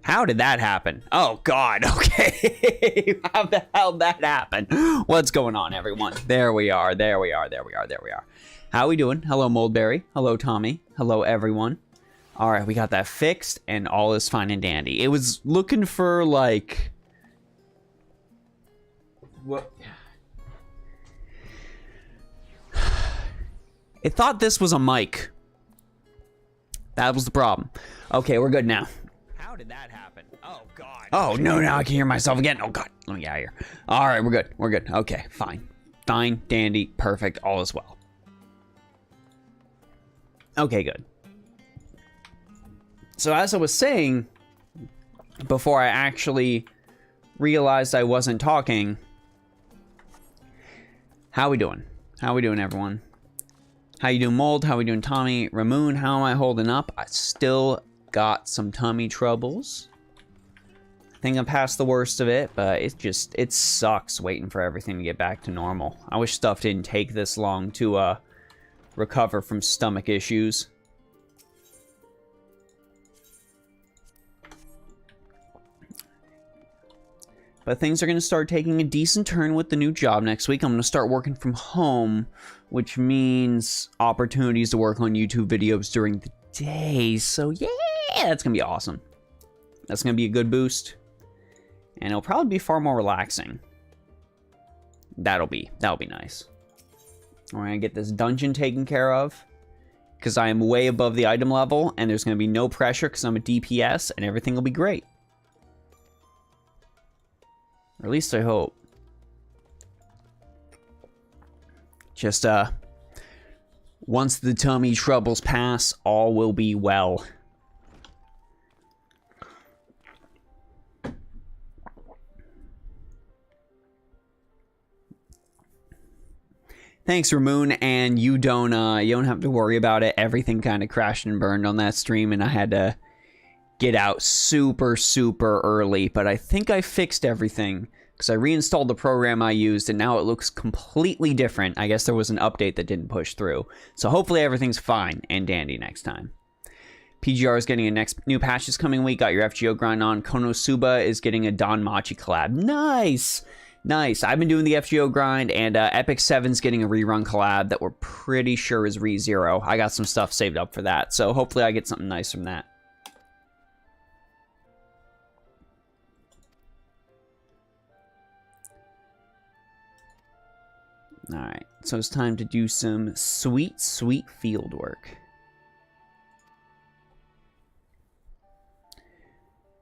How did that happen? Oh, God. Okay. How the hell did that happen? What's going on, everyone? There we are. There we are. There we are. There we are. How we doing? Hello, Moldberry. Hello, Tommy. Hello, everyone. All right, we got that fixed, and all is fine and dandy. It was looking for, like... What? It thought this was a mic. That was the problem. Okay, we're good now. How did that happen? Oh, God. Oh, no, now I can hear myself again. Oh, God. Let me get out of here. All right, we're good. We're good. Okay, fine. Fine, dandy, perfect, all is well. Okay, good. So as I was saying, before I actually realized I wasn't talking, how we doing? How we doing, everyone? How you doing, Mold? How we doing, Tommy? Ramoon, how am I holding up? I still got some tummy troubles. I think I'm past the worst of it, but it sucks waiting for everything to get back to normal. I wish stuff didn't take this long to recover from stomach issues. But things are going to start taking a decent turn with the new job next week. I'm going to start working from home, which means opportunities to work on YouTube videos during the day. So yeah, that's going to be awesome. That's going to be a good boost. And it'll probably be far more relaxing. That'll be nice. We're going to get this dungeon taken care of, because I am way above the item level, and there's going to be no pressure because I'm a DPS, and everything will be great. Or at least I hope. Just, once the tummy troubles pass, all will be well. Thanks, Ramoon, and you don't have to worry about it. Everything kind of crashed and burned on that stream, and I had to get out super early, but I think I fixed everything because I reinstalled the program I used and now it looks completely different. I guess there was an update that didn't push through. So hopefully everything's fine and dandy next time. PGR is getting a new patch this coming week. Got your FGO grind on. Konosuba is getting a Don Machi collab. Nice! Nice. I've been doing the FGO grind, and FF14's getting a rerun collab that we're pretty sure is ReZero. I got some stuff saved up for that, so hopefully I get something nice from that. Alright, so it's time to do some sweet field work.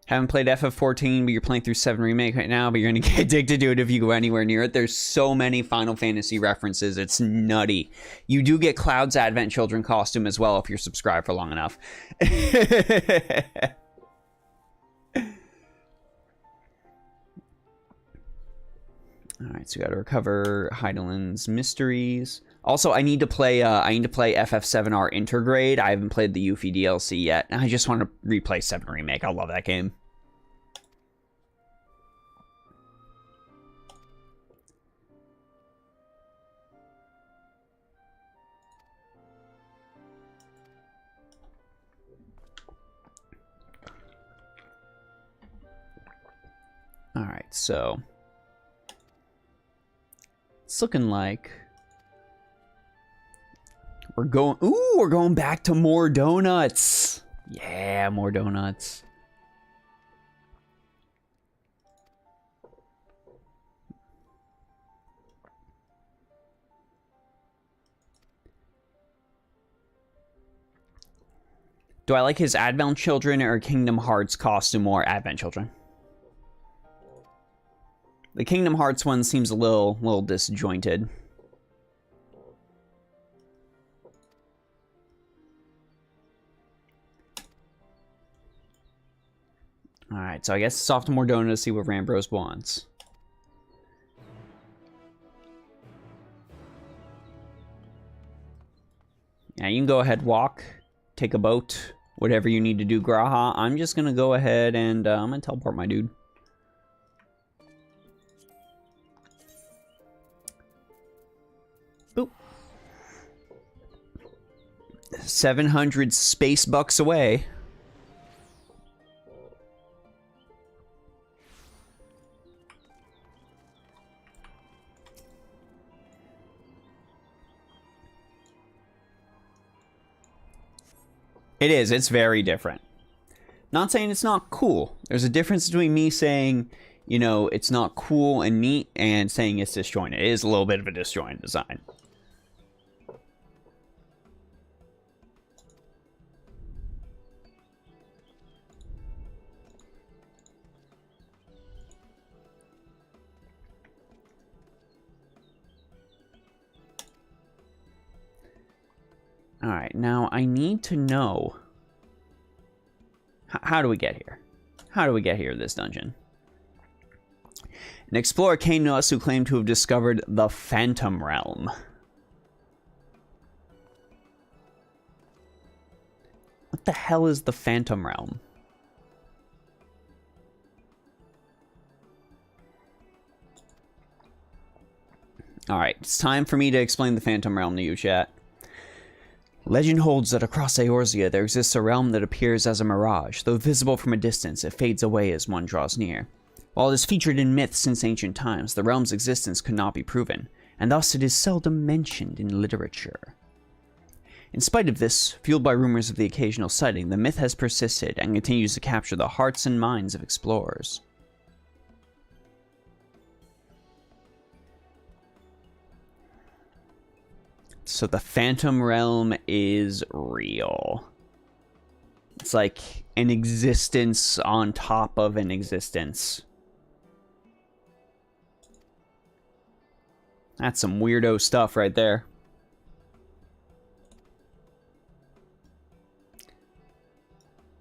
Haven't played FF14, but you're playing through 7 Remake right now, but you're going to get addicted to it if you go anywhere near it. There's so many Final Fantasy references, it's nutty. You do get Cloud's Advent Children costume as well if you're subscribed for long enough. Alright, so we gotta recover Heidelin's Mysteries. Also, I need to play FF7R Intergrade. I haven't played the Yuffie DLC yet, and I just want to replay 7 Remake. I love that game. Alright, so it's looking like we're going back to more donuts. Yeah, more donuts. Do I like his Advent Children or Kingdom Hearts costume more? Advent Children. The Kingdom Hearts one seems a little disjointed. Alright, so I guess it's off to more donut to see what Rambrose wants. Yeah, you can go ahead, walk, take a boat, whatever you need to do, Graha. I'm just gonna go ahead and I'm gonna teleport my dude. Boop. 700 space bucks away. It is. It's very different. Not saying it's not cool. There's a difference between me saying, you know, it's not cool and neat and saying it's disjointed. It is a little bit of a disjointed design. Alright, now I need to know... How do we get here? How do we get here in this dungeon? An explorer came to us who claimed to have discovered the Phantom Realm. What the hell is the Phantom Realm? Alright, it's time for me to explain the Phantom Realm to you, chat. Legend holds that across Eorzea there exists a realm that appears as a mirage. Though visible from a distance, it fades away as one draws near. While it is featured in myths since ancient times, the realm's existence could not be proven, and thus it is seldom mentioned in literature. In spite of this, fueled by rumors of the occasional sighting, the myth has persisted and continues to capture the hearts and minds of explorers. So the Phantom Realm is real. It's like an existence on top of an existence. That's some weirdo stuff right there.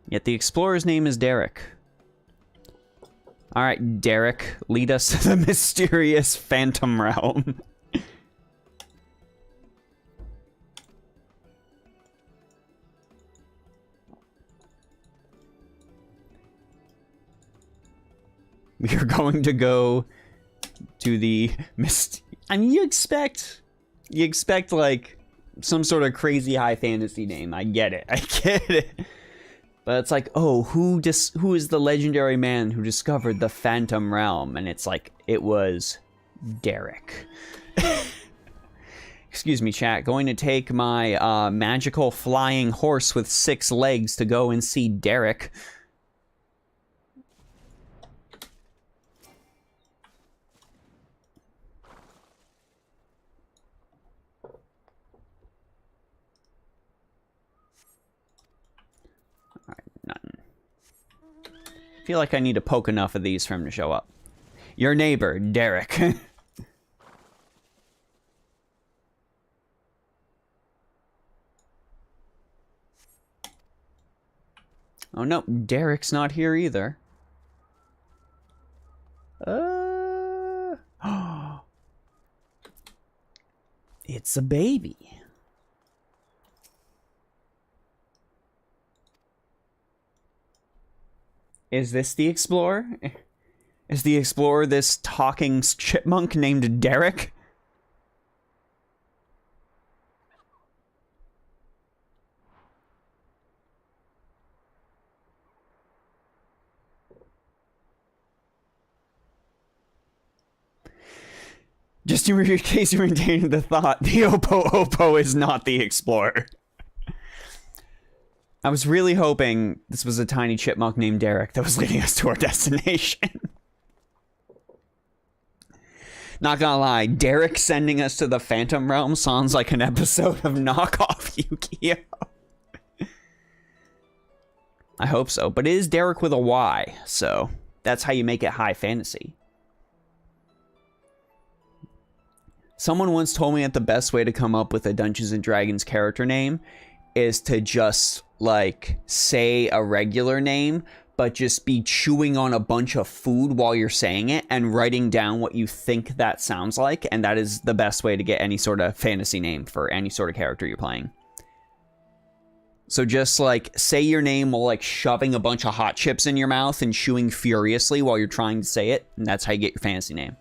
Yet the explorer's name is Derek. Alright, Derek, lead us to the mysterious Phantom Realm. We are going to go to the I mean, you expect like some sort of crazy high fantasy name. I get it. I get it. But it's like, oh, who is the legendary man who discovered the Phantom Realm? And it's like, it was Derek. Excuse me, chat. Going to take my magical flying horse with 6 legs to go and see Derek. I feel like I need to poke enough of these for him to show up. Your neighbor, Derek. Oh no, Derek's not here either. It's a baby. Is this the explorer? Is the explorer this talking chipmunk named Derek? Just in case you retained the thought, the Oppo is not the explorer. I was really hoping this was a tiny chipmunk named Derek that was leading us to our destination. Not gonna lie, Derek sending us to the Phantom Realm sounds like an episode of Knockoff Yu-Gi-Oh! I hope so, but it is Derek with a Y, so that's how you make it high fantasy. Someone once told me that the best way to come up with a Dungeons & Dragons character name is to just, like, say a regular name, but just be chewing on a bunch of food while you're saying it and writing down what you think that sounds like, and that is the best way to get any sort of fantasy name for any sort of character you're playing. So just, like, say your name while, like, shoving a bunch of hot chips in your mouth and chewing furiously while you're trying to say it, and that's how you get your fantasy name.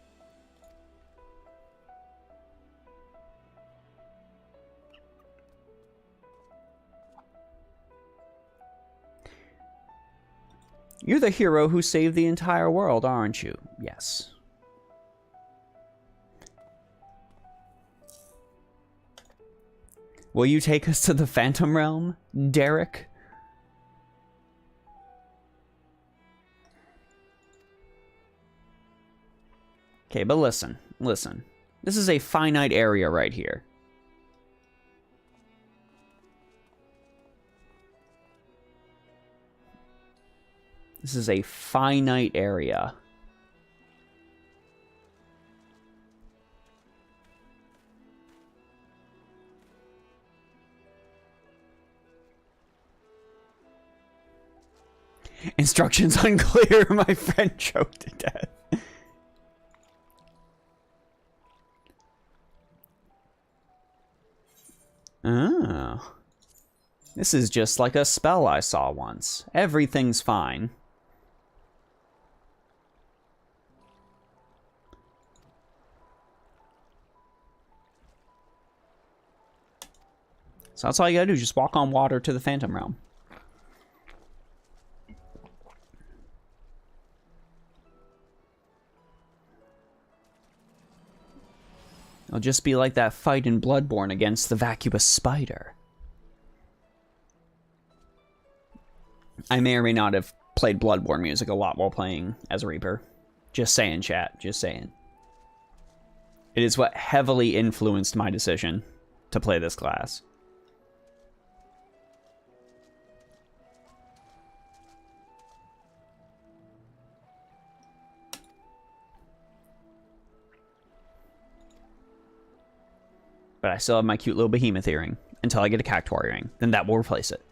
You're the hero who saved the entire world, aren't you? Yes. Will you take us to the Phantom Realm, Derek? Okay, but listen. This is a finite area right here. This is a finite area. Instructions unclear. My friend choked to death. Oh. This is just like a spell I saw once. Everything's fine. So that's all you gotta do. Just walk on water to the Phantom Realm. It'll just be like that fight in Bloodborne against the vacuous spider. I may or may not have played Bloodborne music a lot while playing as a Reaper. Just saying, chat. Just saying. It is what heavily influenced my decision to play this class. But I still have my cute little behemoth earring until I get a cactuar earring. Then that will replace it.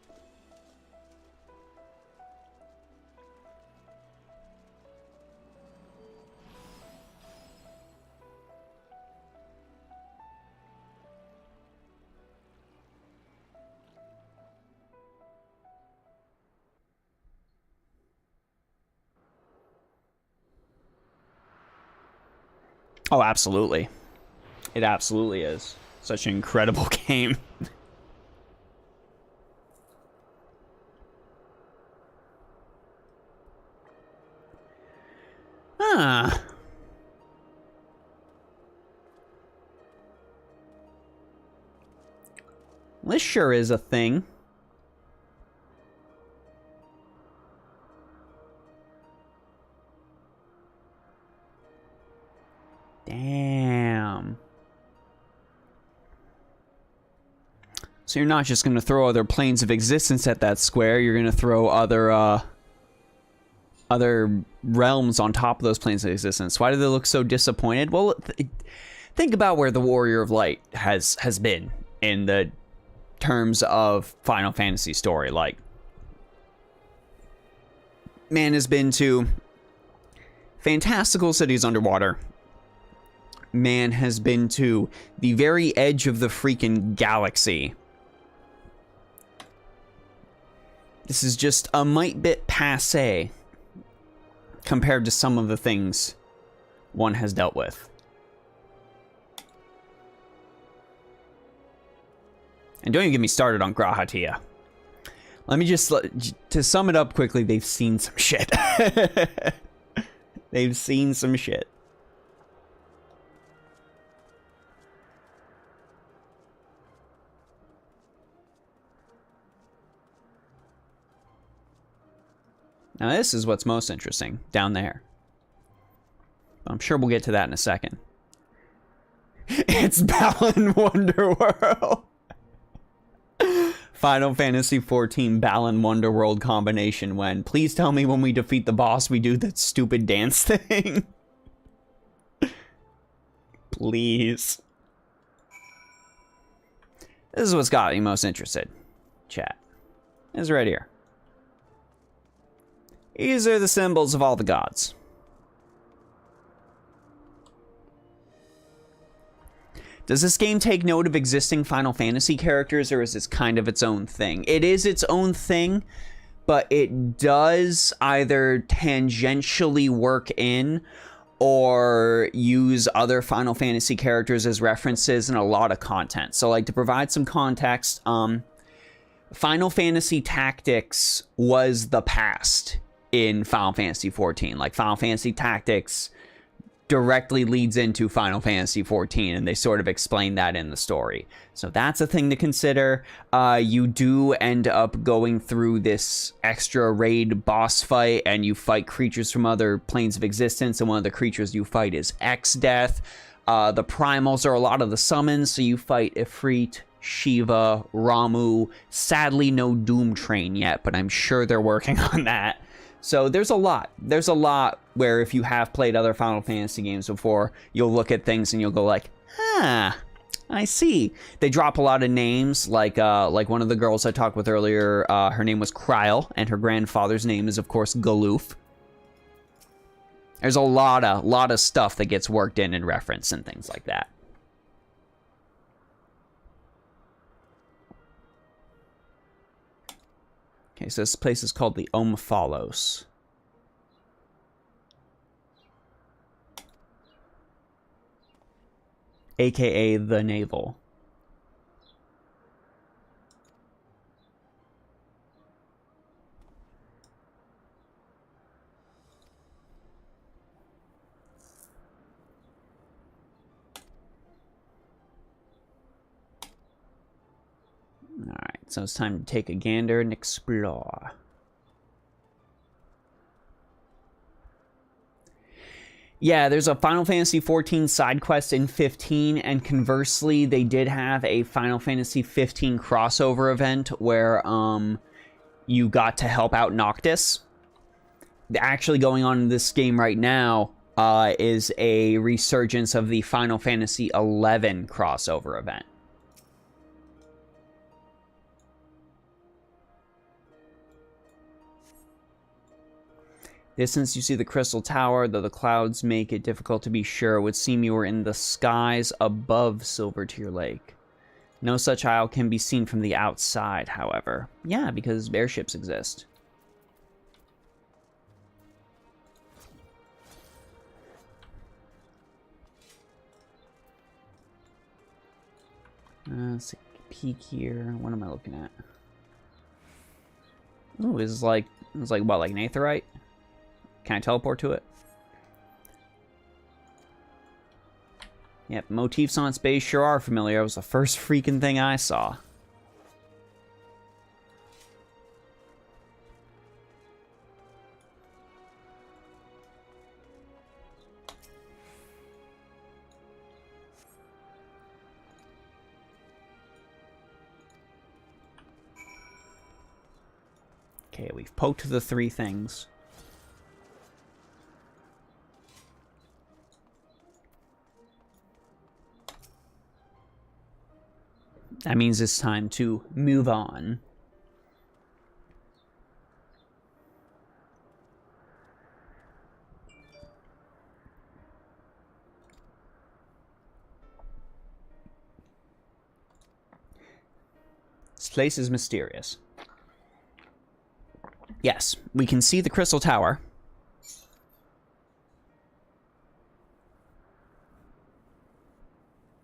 Oh, absolutely. It absolutely is. Such an incredible game. This sure is a thing. Damn. So you're not just going to throw other planes of existence at that square, you're going to throw other realms on top of those planes of existence. Why do they look so disappointed? Well, think about where the Warrior of Light has been in the terms of Final Fantasy story. Like, man has been to fantastical cities underwater. Man has been to the very edge of the freaking galaxy. This is just a mite bit passé compared to some of the things one has dealt with. And don't even get me started on Grahatia. Let me just, to sum it up quickly, they've seen some shit. They've seen some shit. Now this is what's most interesting, down there. I'm sure we'll get to that in a second. It's Balan Wonderworld. Final Fantasy XIV Balan Wonderworld combination when, please tell me when we defeat the boss we do that stupid dance thing. Please. This is what's got me most interested. Chat. It's right here. These are the symbols of all the gods. Does this game take note of existing Final Fantasy characters, or is this kind of its own thing? It is its own thing, but it does either tangentially work in or use other Final Fantasy characters as references in a lot of content. So, like, to provide some context, Final Fantasy Tactics was the past in Final Fantasy XIV. Like, Final Fantasy Tactics directly leads into Final Fantasy XIV, and they sort of explain that in the story. So that's a thing to consider. You do end up going through this extra raid boss fight, and you fight creatures from other planes of existence, and one of the creatures you fight is X-Death. The primals are a lot of the summons, so you fight Ifrit, Shiva, Ramu. Sadly, no Doom Train yet, but I'm sure they're working on that. So there's a lot. There's a lot where if you have played other Final Fantasy games before, you'll look at things and you'll go like, ah, I see. They drop a lot of names, like one of the girls I talked with earlier, her name was Kryl, and her grandfather's name is, of course, Galoof. There's a lot of stuff that gets worked in and referenced and things like that. Okay, so this place is called the Omphalos. AKA the Navel. Alright, so it's time to take a gander and explore. Yeah, there's a Final Fantasy XIV side quest in 15, and conversely, they did have a Final Fantasy 15 crossover event where you got to help out Noctis. Actually going on in this game right now is a resurgence of the Final Fantasy 11 crossover event. Distance, you see the Crystal Tower, though the clouds make it difficult to be sure. It would seem you were in the skies above Silvertear Lake. No such isle can be seen from the outside, however. Yeah, because airships exist. Let's take a peek here. What am I looking at? Ooh, it's like what, like an aetheryte? Can I teleport to it? Yep, motifs on space sure are familiar. It was the first freaking thing I saw. Okay, we've poked the 3 things. That means it's time to move on. This place is mysterious. Yes, we can see the Crystal Tower.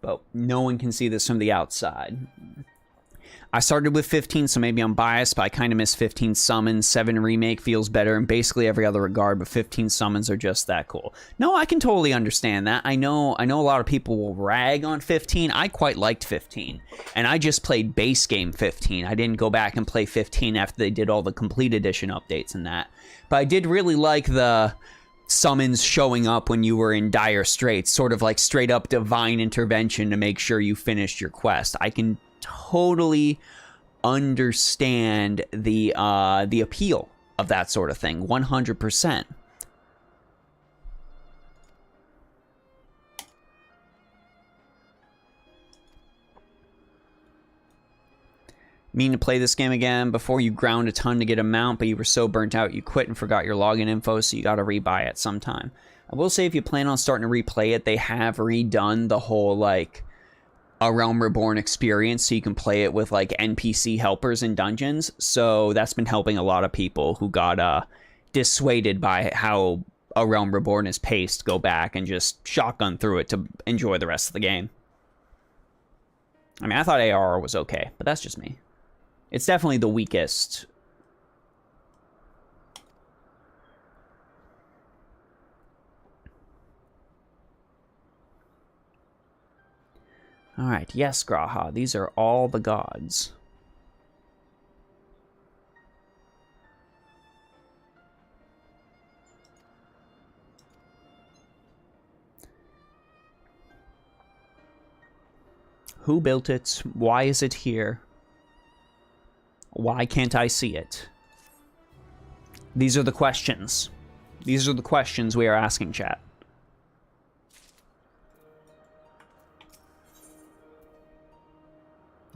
But no one can see this from the outside. I started with 15, so maybe I'm biased, but I kind of miss 15 summons. 7 remake feels better in basically every other regard, but 15 summons are just that cool. No, I can totally understand that. I know a lot of people will rag on 15. I quite liked 15, and I just played base game 15. I didn't go back and play 15 after they did all the complete edition updates and that. But I did really like the summons showing up when you were in dire straits, sort of like straight up divine intervention to make sure you finished your quest. I can totally understand the appeal of that sort of thing, 100%. Mean to play this game again. Before you ground a ton to get a mount, but you were so burnt out you quit and forgot your login info, so you gotta rebuy it sometime. I will say if you plan on starting to replay it, they have redone the whole, like, A Realm Reborn experience, so you can play it with, like, NPC helpers in dungeons. So that's been helping a lot of people who got dissuaded by how A Realm Reborn is paced go back and just shotgun through it to enjoy the rest of the game. I mean, I thought AR was okay, but that's just me. It's definitely the weakest. Alright, yes, Graha, these are all the gods. Who built it? Why is it here? Why can't I see it? These are the questions. These are the questions we are asking, chat.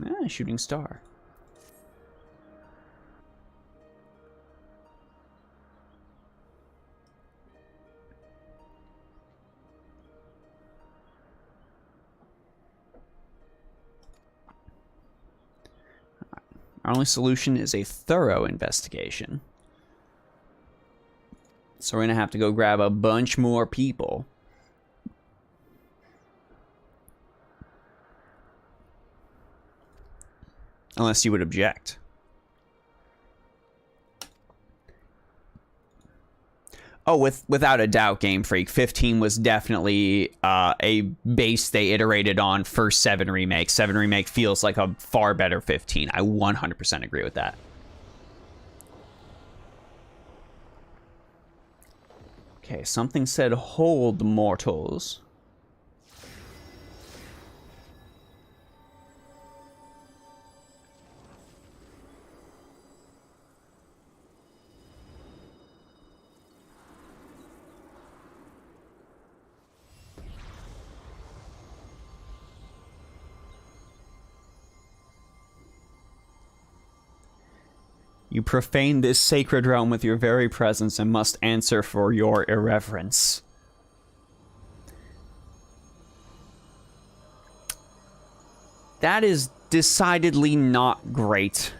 Ah, shooting star. Our only solution is a thorough investigation. So we're gonna have to go grab a bunch more people. Unless you would object. Oh, without a doubt, Game Freak, 15 was definitely a base they iterated on for 7 Remake. 7 Remake feels like a far better 15. I 100% agree with that. Okay, something said hold, mortals. You profane this sacred realm with your very presence and must answer for your irreverence. That is decidedly not great.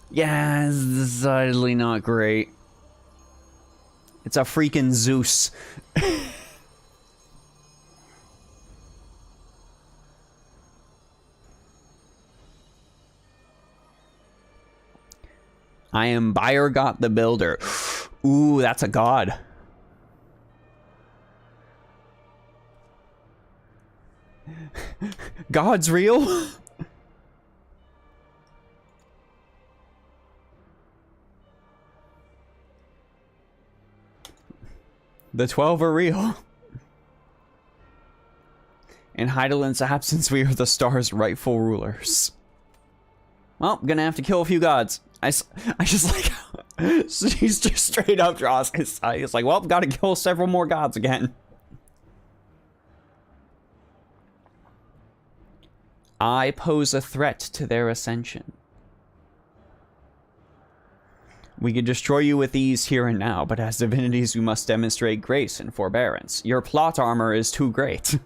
Yeah, it's decidedly not great. It's a freaking Zeus. I am Byrgot the Builder. Ooh, that's a god. God's real? The 12 are real. In Heidelin's absence, we are the star's rightful rulers. Well, gonna have to kill a few gods. I just like... He's just straight up draws his eye. He's like, well, gotta kill several more gods again. I pose a threat to their ascension. We can destroy you with ease here and now, but as divinities we must demonstrate grace and forbearance. Your plot armor is too great.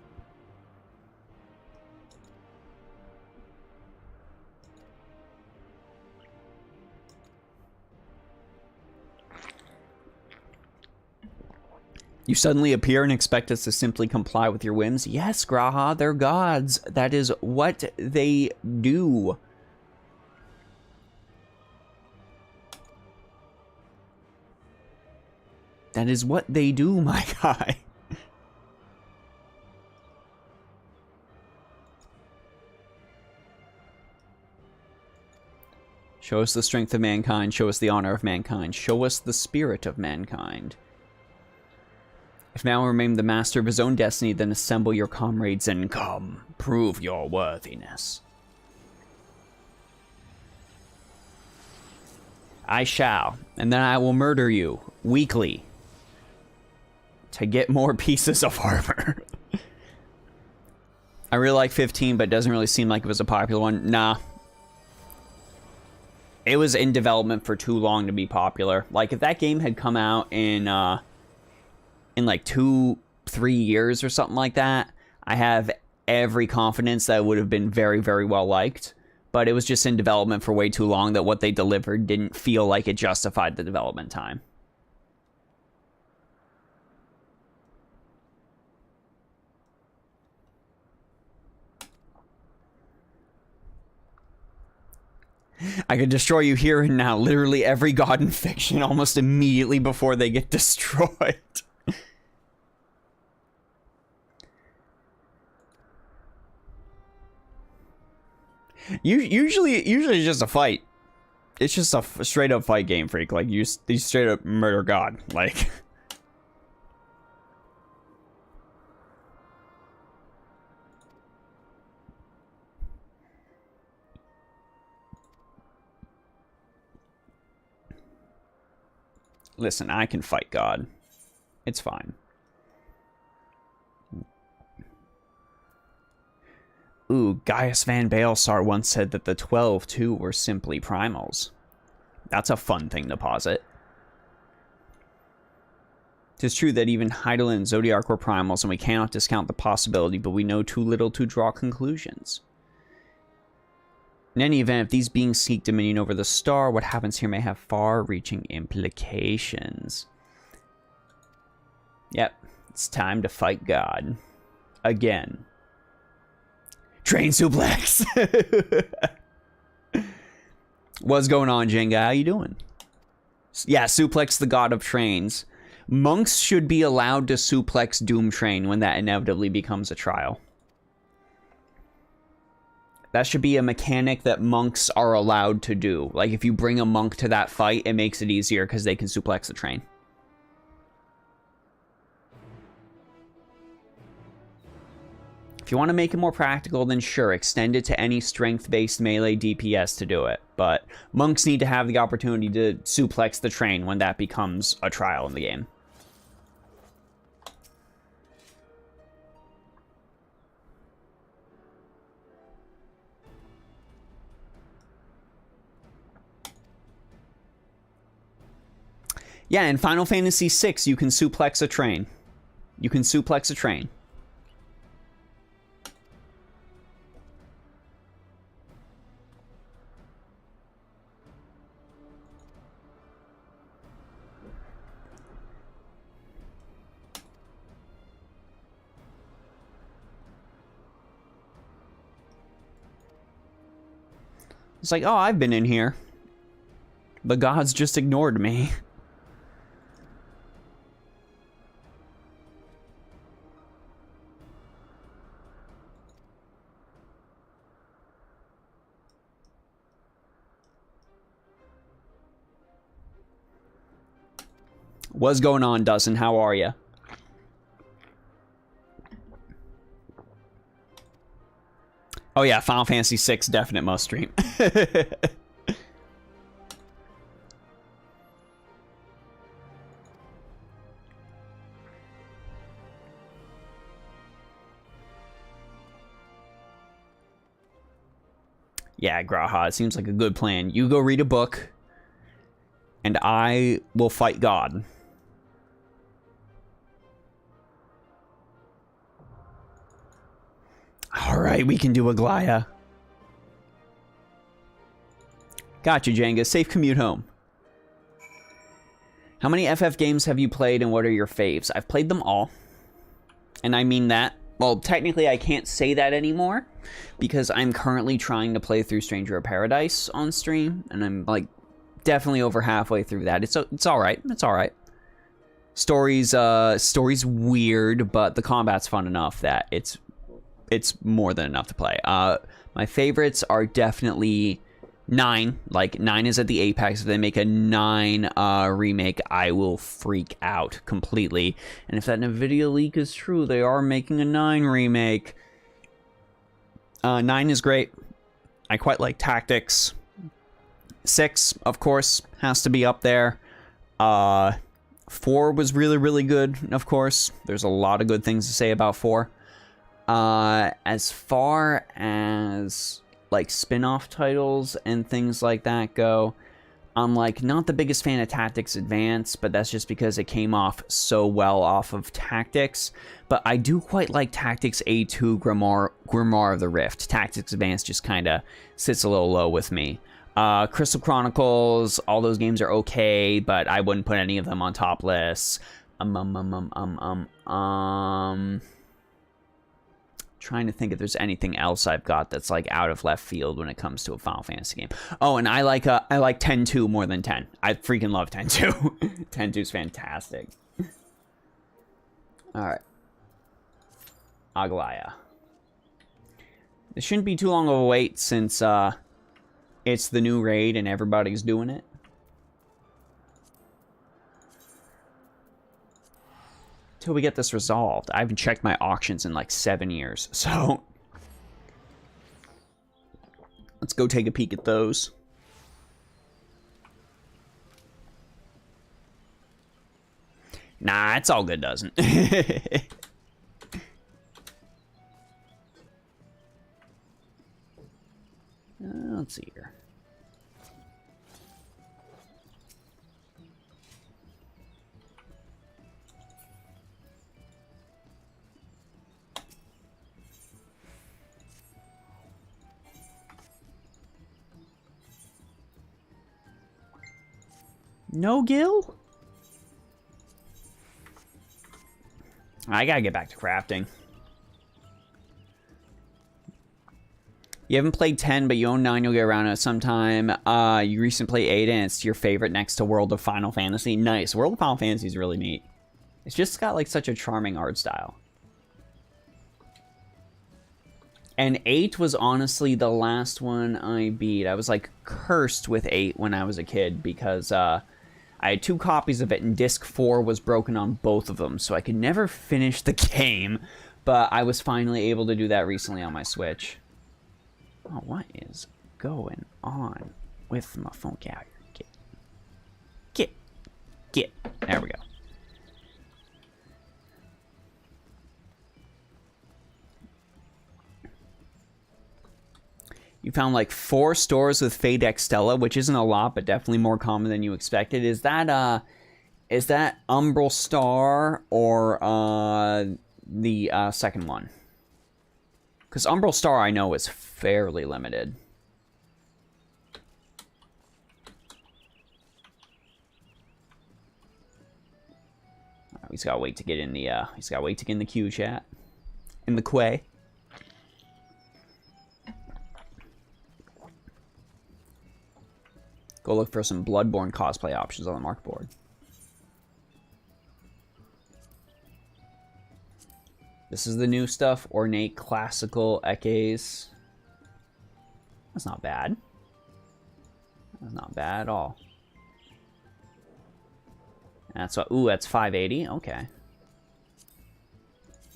You suddenly appear and expect us to simply comply with your whims? Yes, Graha, they're gods. That is what they do. That is what they do, my guy. Show us the strength of mankind. Show us the honor of mankind. Show us the spirit of mankind. If man will remain the master of his own destiny, then assemble your comrades and come. Prove your worthiness. I shall, and then I will murder you weekly to get more pieces of armor. I really like 15, but it doesn't really seem like it was a popular one. Nah. It was in development for too long to be popular. Like, if that game had come out in like 2-3 years or something like that, I have every confidence that it would have been very, very well liked. But it was just in development for way too long that what they delivered didn't feel like it justified the development time. I could destroy you here and now. Literally every god in fiction almost immediately before they get destroyed. Usually it's just a fight. It's just a straight up fight game, Freak. Like, you straight up murder God. Like... Listen, I can fight God. It's fine. Ooh, Gaius Van Baelsar once said that the 12, too, were simply primals. That's a fun thing to posit. Tis true that even Heidel and Zodiac were primals, and we cannot discount the possibility, but we know too little to draw conclusions. In any event, if these beings seek dominion over the star, what happens here may have far-reaching implications. Yep, it's time to fight God. Again. Train suplex! What's going on, Jenga? How you doing? Yeah, suplex the god of trains. Monks should be allowed to suplex Doom Train when that inevitably becomes a trial. That should be a mechanic that monks are allowed to do. Like, if you bring a monk to that fight, it makes it easier because they can suplex the train. If you want to make it more practical, then sure, extend it to any strength-based melee DPS to do it. But monks need to have the opportunity to suplex the train when that becomes a trial in the game. Yeah, in Final Fantasy VI, you can suplex a train. You can suplex a train. It's like, oh, I've been in here. The gods just ignored me. What's going on, Dustin? How are you? Oh yeah, Final Fantasy VI, definite must stream. Yeah, Graha, it seems like a good plan. You go read a book, and I will fight God. Alright, we can do Aglaia. Gotcha, Jenga. Safe commute home. How many FF games have you played, and what are your faves? I've played them all. And I mean that. Well, technically I can't say that anymore, because I'm currently trying to play through Stranger of Paradise on stream, and I'm, like, definitely over halfway through that. It's alright. It's alright. Story's weird, but the combat's fun enough that it's more than enough to play. My favorites are definitely 9. Like, 9 is at the apex. If they make a 9 remake, I will freak out completely. And if that NVIDIA leak is true, they are making a 9 remake. 9 is great. I quite like Tactics. 6, of course, has to be up there. 4 was really, really good, of course. There's a lot of good things to say about 4. As far as, like, spin-off titles and things like that go, I'm, like, not the biggest fan of Tactics Advance, but that's just because it came off so well off of Tactics. But I do quite like Tactics A2 Grimoire of the Rift. Tactics Advance just kind of sits a little low with me. Crystal Chronicles, all those games are okay, but I wouldn't put any of them on top lists. Trying to think if there's anything else I've got that's like out of left field when it comes to a Final Fantasy game. Oh, and I like 10-2 more than 10. I freaking love 10-2. 10-2's fantastic. All right. Aglaia. This shouldn't be too long of a wait since it's the new raid and everybody's doing it. Till we get this resolved. I haven't checked my auctions in like 7 years, so let's go take a peek at those. Nah, it's all good, doesn't. Let's see here. No Gil? I gotta get back to crafting. You haven't played 10, but you own 9, you'll get around it sometime. You recently played 8, and it's your favorite next to World of Final Fantasy. Nice. World of Final Fantasy is really neat. It's just got, like, such a charming art style. And 8 was honestly the last one I beat. I was, like, cursed with 8 when I was a kid, because, I had 2 copies of it, and disc 4 was broken on both of them, so I could never finish the game. But I was finally able to do that recently on my Switch. Oh, what is going on with my phone? Get out here. Get. There we go. You found like 4 stores with Fade Stella, which isn't a lot, but definitely more common than you expected. Is that Umbral Star or the second one? Because Umbral Star I know is fairly limited. We just gotta wait to get in the queue chat. In the quay. Go look for some Bloodborne cosplay options on the market board. This is the new stuff. Ornate classical Ekes. That's not bad. That's not bad at all. That's what. Ooh, that's 580. Okay.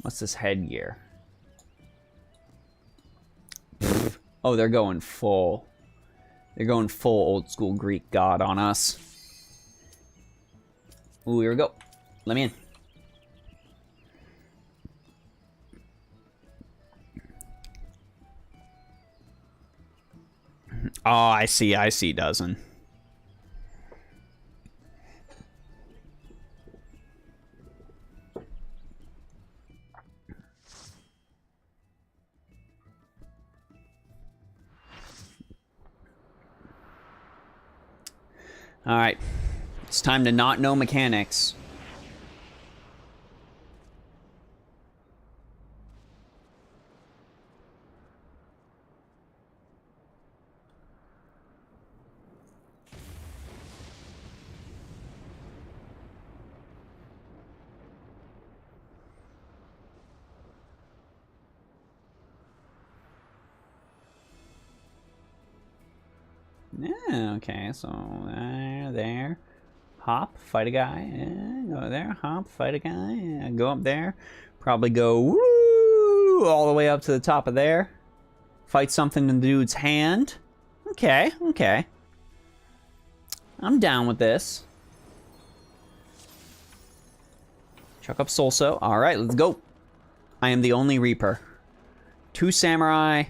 What's this headgear? Oh, they're going full. They're going full old school Greek god on us. Ooh, here we go. Let me in. Oh, I see, dozen. All right, it's time to not know mechanics. Yeah, okay, so there. Hop, fight a guy. Yeah, go there, hop, fight a guy. Yeah, go up there. Probably go woo, all the way up to the top of there. Fight something in the dude's hand. Okay, okay. I'm down with this. Chuck up Solso. Alright, let's go. I am the only Reaper. 2 Samurai,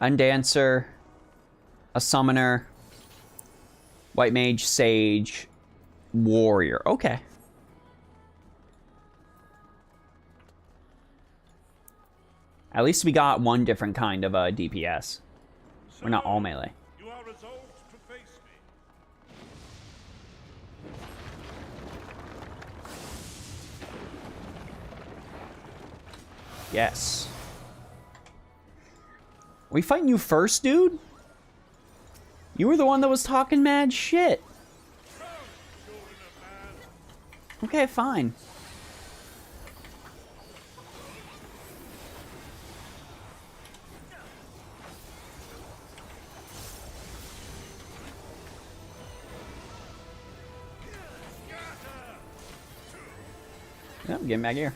a Dancer, a Summoner, White Mage, Sage, Warrior. Okay. At least we got one different kind of DPS. We're not all melee. You are resolved to face me. Yes. we fighting you first, dude? You were the one that was talking mad shit. Okay, fine. Oh, get back here.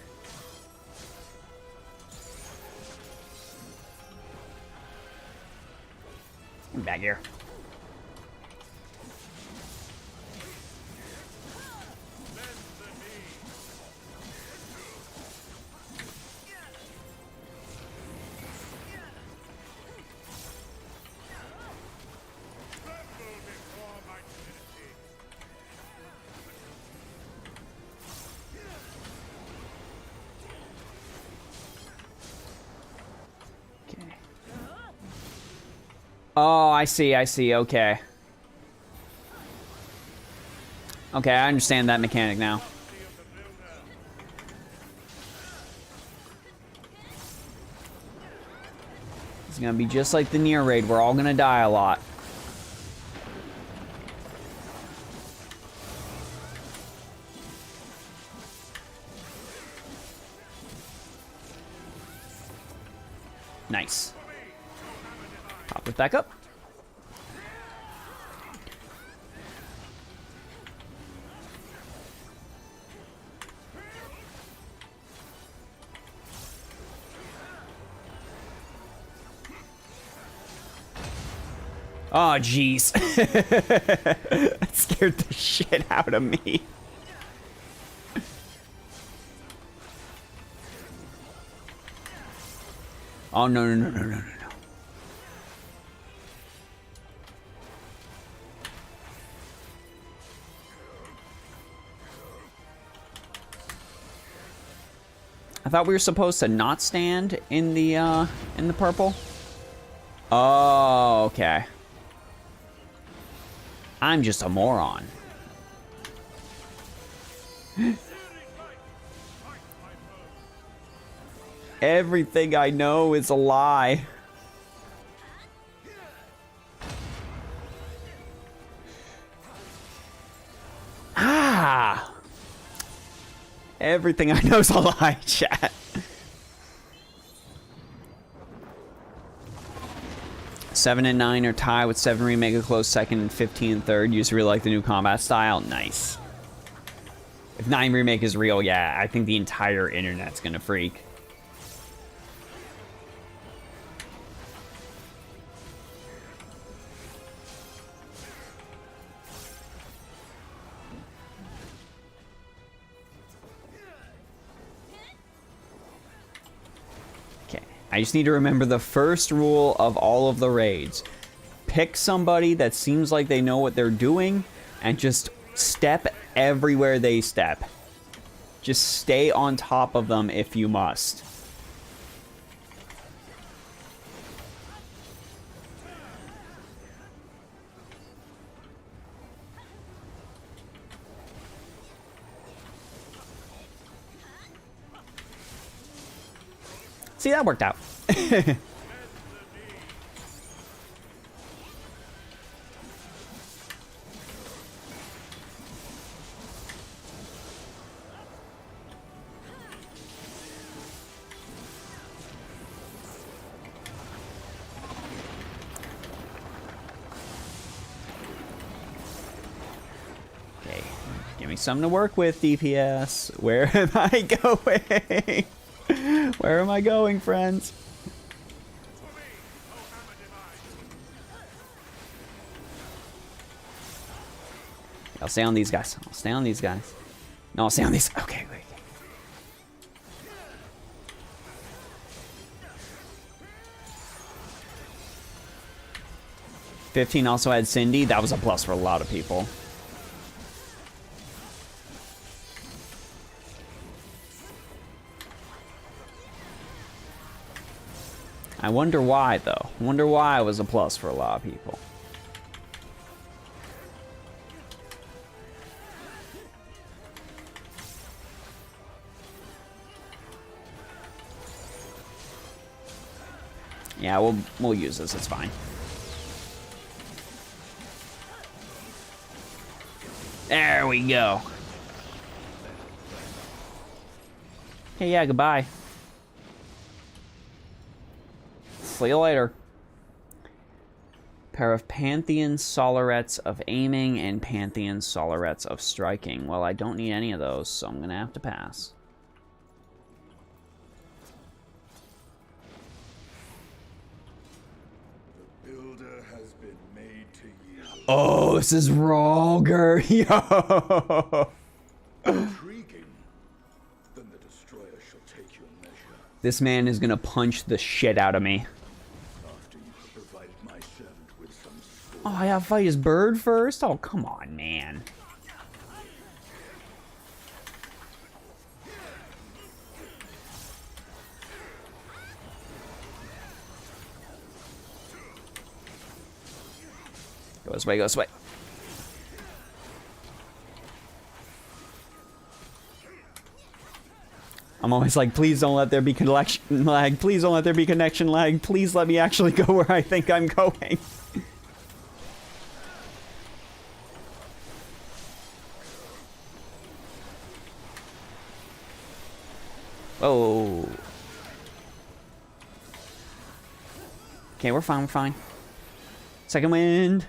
Get back here. Oh, I see, okay. Okay, I understand that mechanic now. It's gonna be just like the Nier raid, we're all gonna die a lot. Nice. Pop it back up. Oh, jeez. That scared the shit out of me. Oh, no, no, no, no, no, no. I thought we were supposed to not stand in the purple. Oh, okay. I'm just a moron. Everything I know is a lie. Ah! Everything I know is a lie, chat. Seven and 9 are tied with 7 remake a close second and 15 and third. You just really like the new combat style. Nice. If 9 remake is real, yeah, I think the entire internet's gonna freak. I just need to remember the first rule of all of the raids. Pick somebody that seems like they know what they're doing and just step everywhere they step. Just stay on top of them if you must. See, that worked out. Okay, give me something to work with, DPS. Where am I going? Where am I going, friends? I'll stay on these guys. I'll stay on these guys. No, I'll stay on these. Okay, wait. $15 also had Cindy. That was a plus for a lot of people. I wonder why, though. I wonder why it was a plus for a lot of people. Yeah, we'll use this. It's fine. There we go. Hey, yeah, goodbye. See you later. Pair of Pantheon Solarets of aiming and Pantheon Solarets of striking. Well, I don't need any of those, so I'm gonna have to pass. The builder has been made to yield. Oh, this is Rolger. Yo. Intriguing. Then the destroyer shall take your measure. This man is gonna punch the shit out of me. After you have provided my servant with some sword. Oh, I gotta fight his bird first? Oh, come on, man. Go this way, go this way. I'm always like, please don't let there be connection lag. Please don't let there be connection lag. Please let me actually go where I think I'm going. Oh. Okay, we're fine, we're fine. Second wind.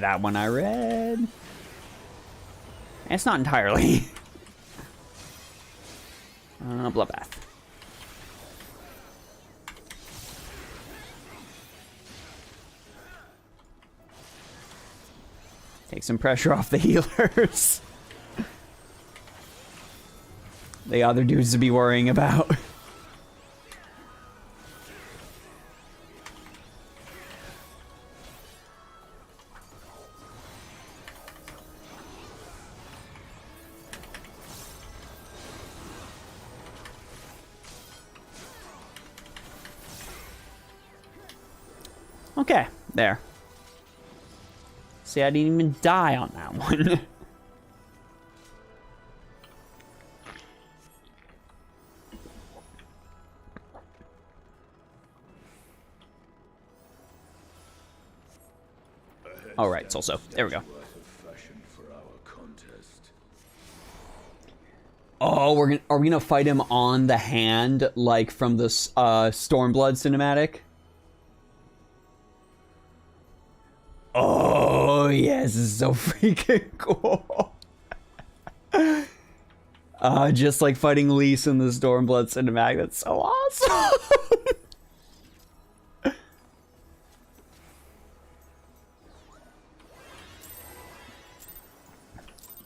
That one I read. It's not entirely. Bloodbath. Take some pressure off the healers. The other dudes to be worrying about. Okay, there. See, I didn't even die on that one. All right, it's also there we go. Oh, are we gonna fight him on the hand like from the Stormblood cinematic? Oh yes, this is so freaking cool. Just like fighting Lise in the Stormblood cinematic. That's so awesome.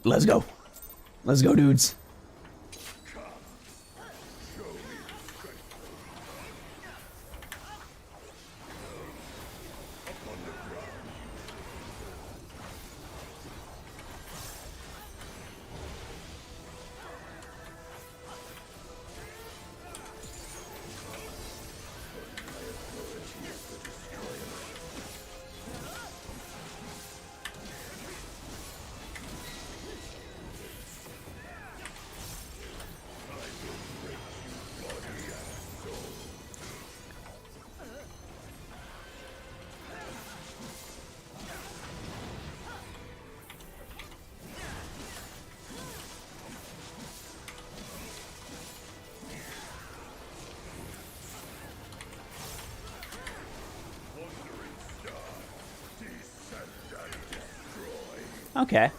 Let's go. Let's go, dudes. Okay.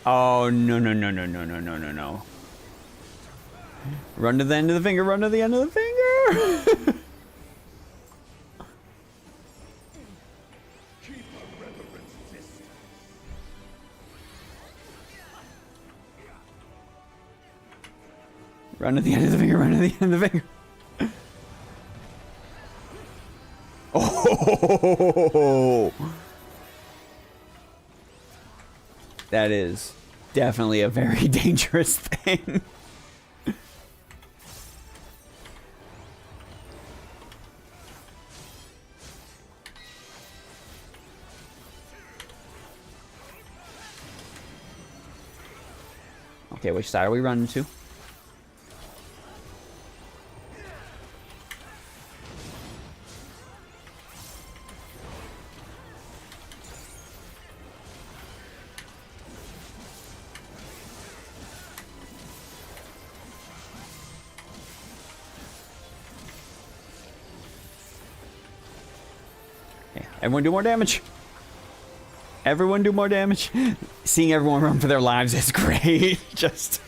Oh, no, no, no, no, no, no, no, no, no. Run to the end of the finger, run to the end of the finger! Run to the end of the finger, run to the end of the finger. Oh! That is definitely a very dangerous thing. Okay, which side are we running to? Okay, everyone do more damage. Everyone do more damage. Seeing everyone run for their lives is great. Just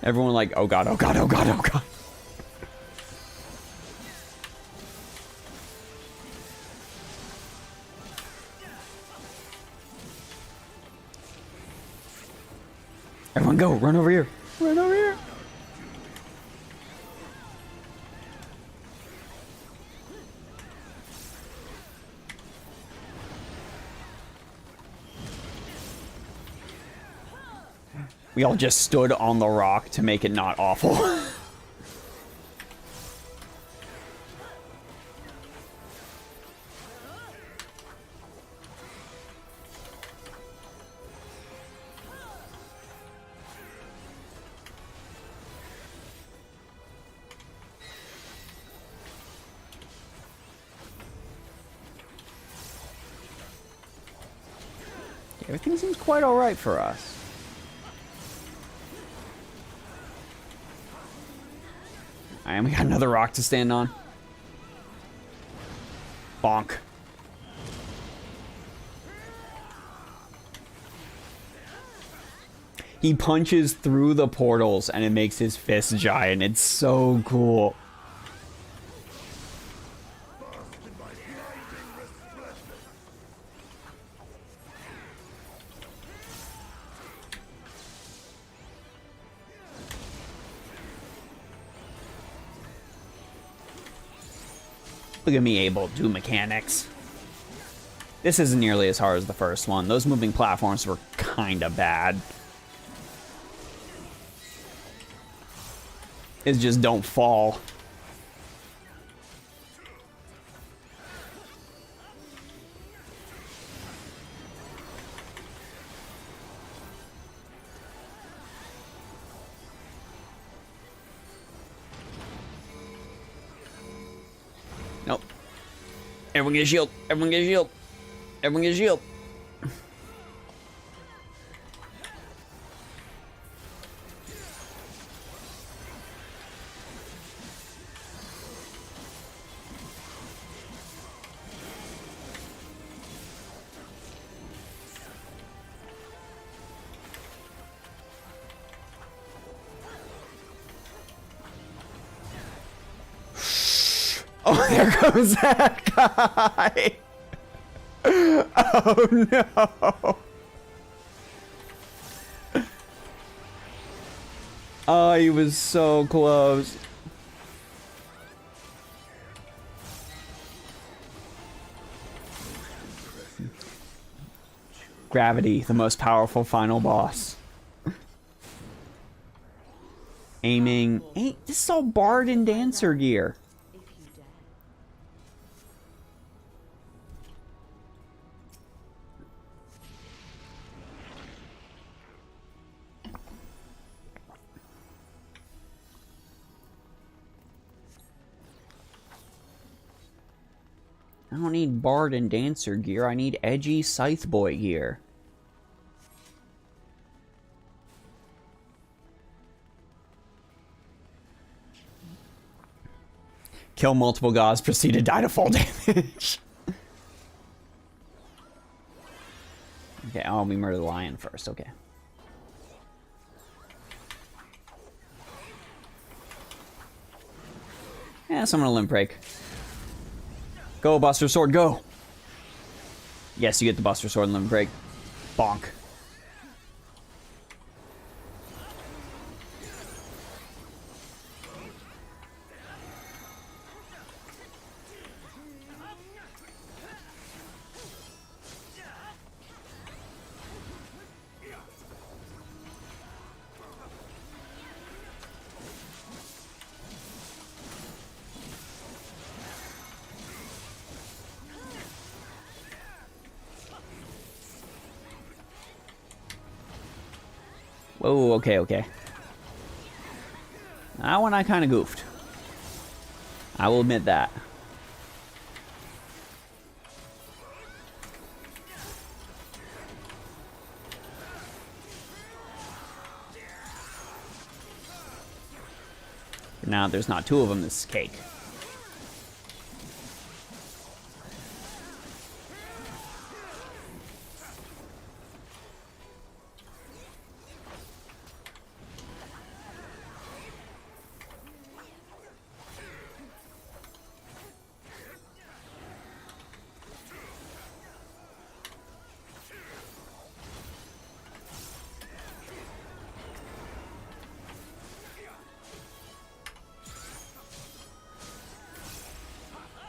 everyone like, oh god, oh god, oh god, oh god. Everyone go, run over here. Run over here. We all just stood on the rock to make it not awful. Everything seems quite alright for us. And we got another rock to stand on. Bonk. He punches through the portals and it makes his fist giant. It's so cool. Look at me able to do mechanics. This isn't nearly as hard as the first one. Those moving platforms were kinda bad. It's just don't fall. Nope. Everyone get a shield. Everyone get a shield. Everyone get a shield. Oh, there goes that guy. Oh, no. Oh, he was so close. Gravity, the most powerful final boss. Aiming. Hey, this is all Bard and Dancer gear. I don't need Bard and Dancer gear. I need edgy Scythe Boy gear. Kill multiple gods, proceed to die to full damage. Okay, oh, we murder the lion first. Okay. Yeah, someone will limp break. Go, Buster Sword, go! Yes, you get the Buster Sword and limb break. Bonk. Oh, okay, okay. That one I kind of goofed. I will admit that. Now there's not two of them, this is cake.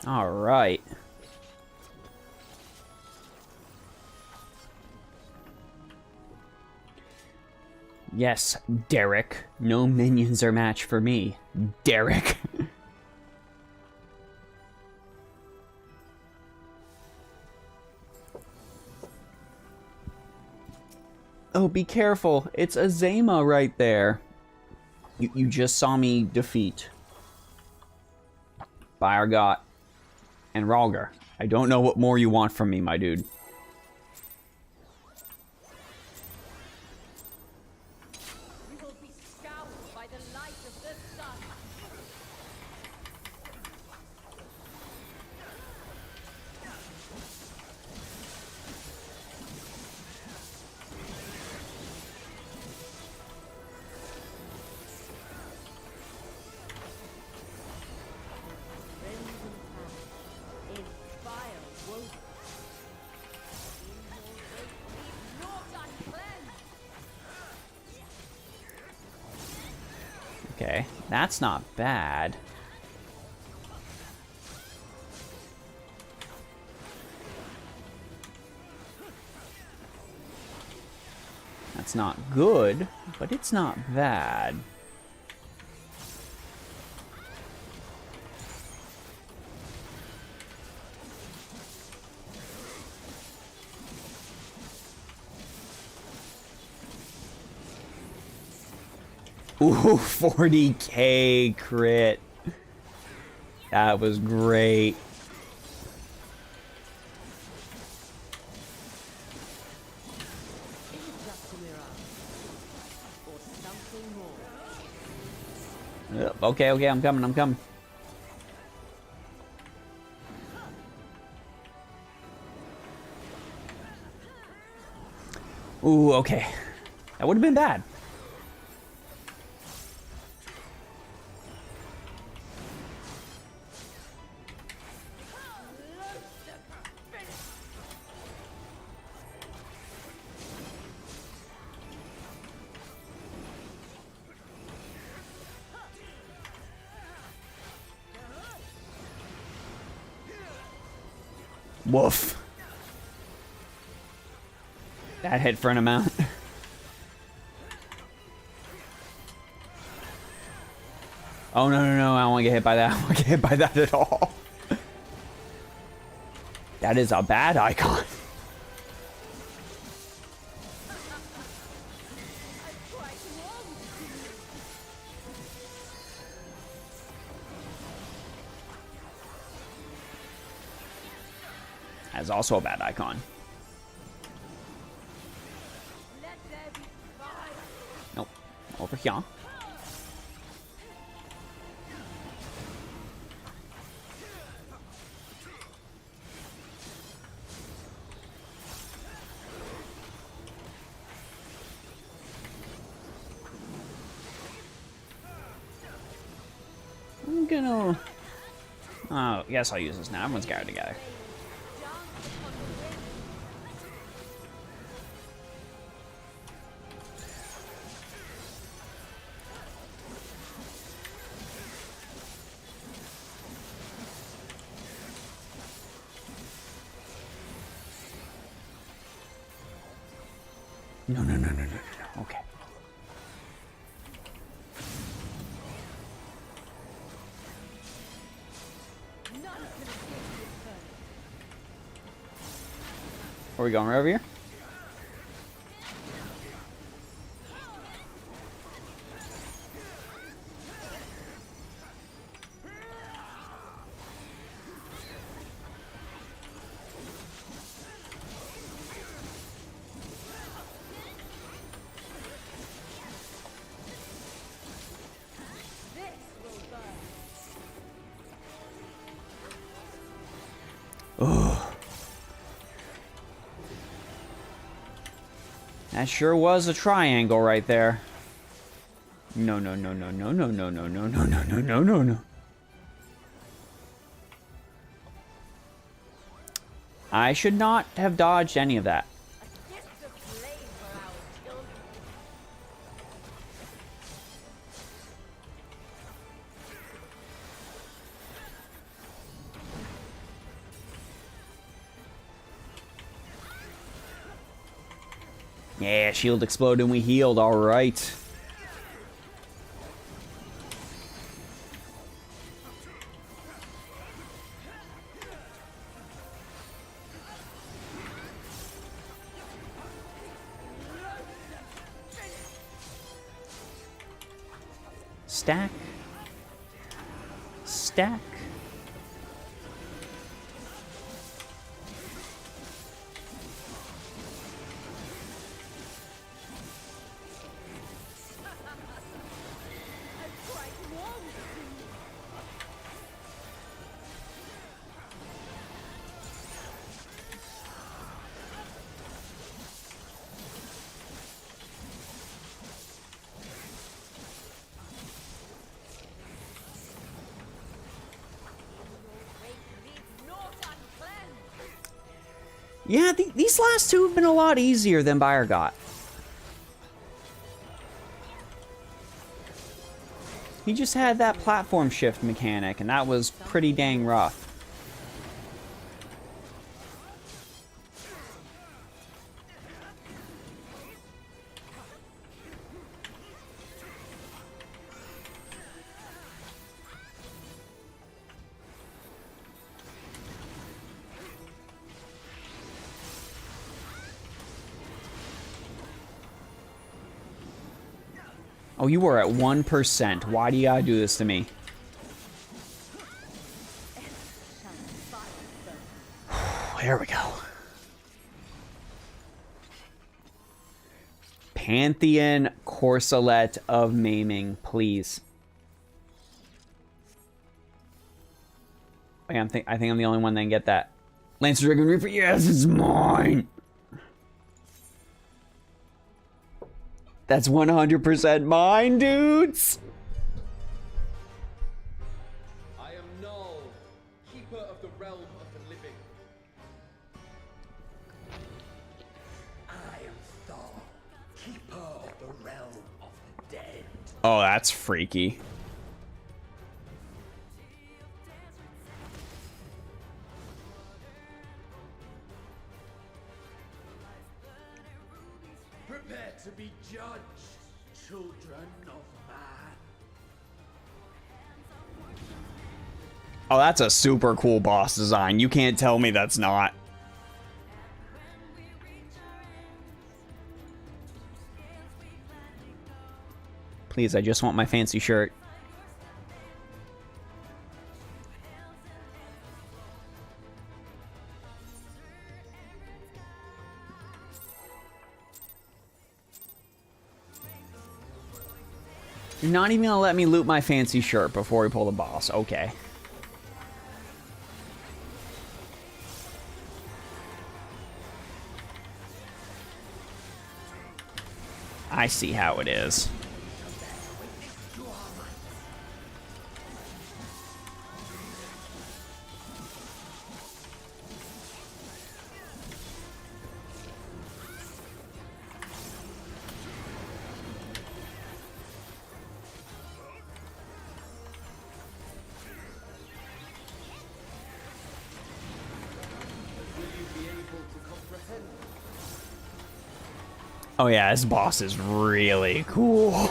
All right. Yes, Derek. No minions are match for me. Derek. Oh, be careful. It's Azema right there. You just saw me defeat Bayergot and Ralgar. I don't know what more you want from me, my dude. You will be scoured by the light of the sun. Okay, that's not bad. That's not good, but it's not bad. Ooh, 40k crit. That was great. Okay, okay, I'm coming, I'm coming. Ooh, okay. That would have been bad. Woof. That hit for an amount. Oh, no, no, no. I don't want to get hit by that. I don't want to get hit by that at all. That is a bad icon. That's also a bad icon. Nope. Over here. I'm gonna... Oh, yes, I'll use this now. Everyone's gathered together. No, no, no, no, no, no, no. Okay. Are we going right over here? That sure was a triangle right there. No. I should not have dodged any of that. A gift of flame for our children. Yeah, shield exploded and we healed. All right. Stack. Stack. Yeah, these last two have been a lot easier than Bayer got. He just had that platform shift mechanic, and that was pretty dang rough. Oh, you were at 1%. Why do you gotta do this to me? There we go. Pantheon Corselet of Maiming, please. Oh, yeah, I think I'm the only one that can get that. Lancer Dragon Reaper, yes, it's mine! That's 100% mine, dudes! I am Null, keeper of the realm of the living. I am Thor, keeper of the realm of the dead. Oh, that's freaky. Prepare to be judged, children of man. Oh, that's a super cool boss design. You can't tell me that's not. Please, I just want my fancy shirt. You're not even gonna let me loot my fancy shirt before we pull the boss. Okay. I see how it is. Oh yeah, this boss is really cool.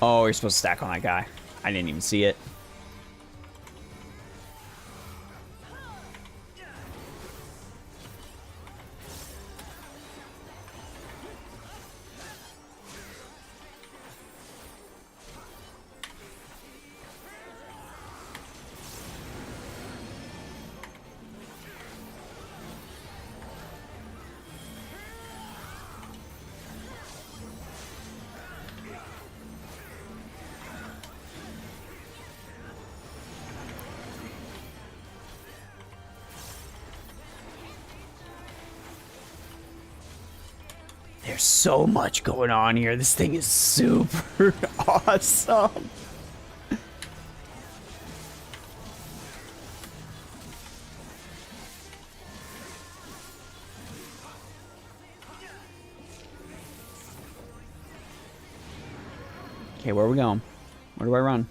Oh, you're supposed to stack on that guy. I didn't even see it. There's so much going on here. This thing is super awesome. Okay, where are we going? Where do I run?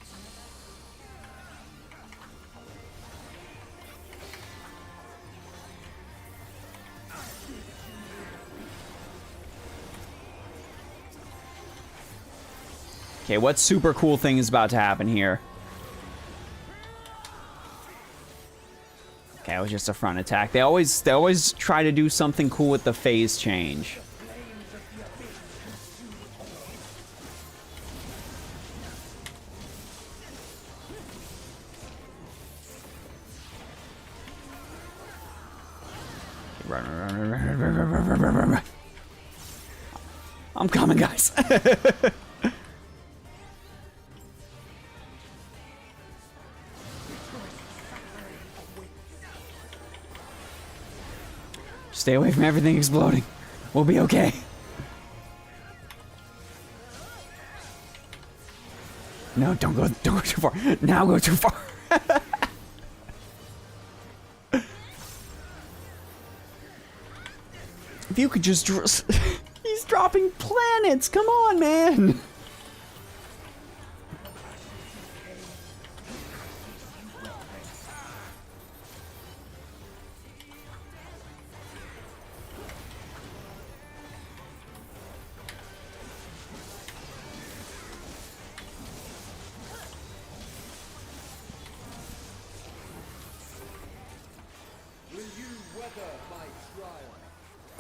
Okay, what super cool thing is about to happen here? Okay, it was just a front attack. They always try to do something cool with the phase change. Run. I'm coming, guys. Stay away from everything exploding. We'll be okay. No, don't go too far. Now go too far. If you could just... He's dropping planets. Come on, man.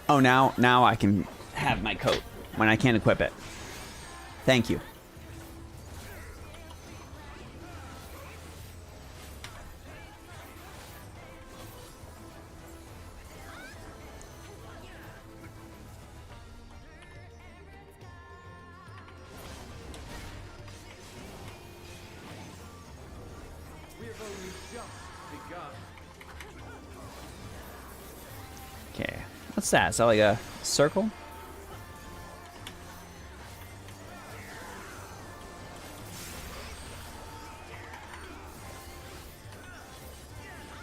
Oh, now I can have my coat when I can't equip it. Thank you. Okay. What's that? Is that like a circle?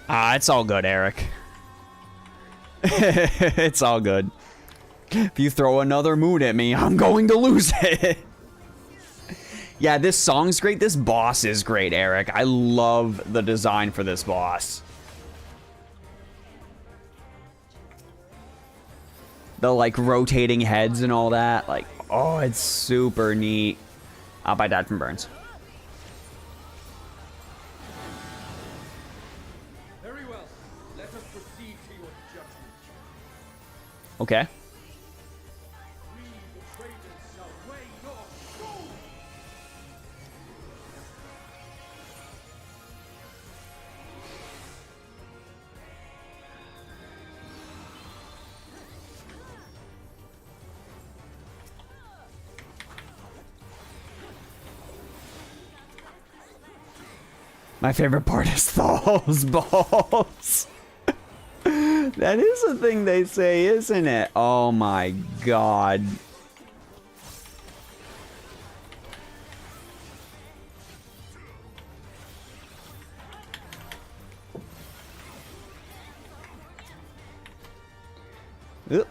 Ah, it's all good, Eric. It's all good. If you throw another moon at me, I'm going to lose it. Yeah, this song's great. This boss is great, Eric. I love the design for this boss. The, like, rotating heads and all that. Like, oh, it's super neat. I'll buy that from Burns. Very well. Let us proceed to your judgment. Okay. We, the traitors, shall weigh your soul. My favorite part is Thal's balls. That is a thing they say, isn't it? Oh my god. Oop.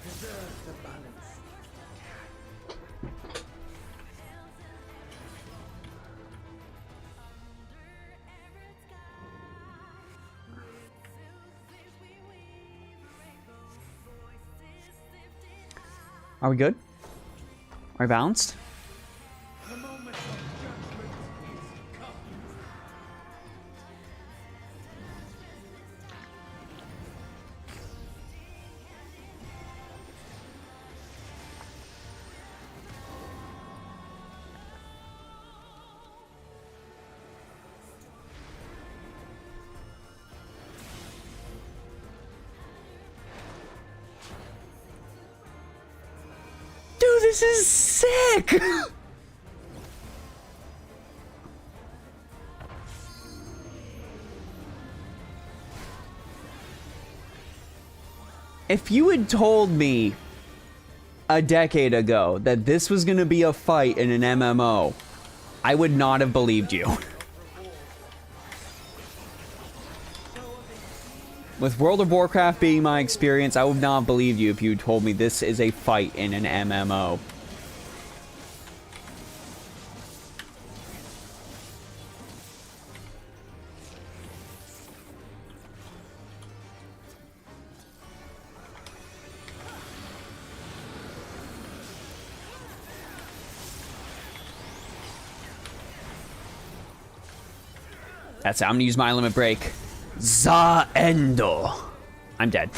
Preserve the balance. Are we good? Are we balanced? The moment of judgment is come. Dude, this is sick! If you had told me a decade ago that this was going to be a fight in an MMO, I would not have believed you. With World of Warcraft being my experience, I would not have believed you if you told me this is a fight in an MMO. That's it. I'm gonna use my limit break. Zaendo. I'm dead.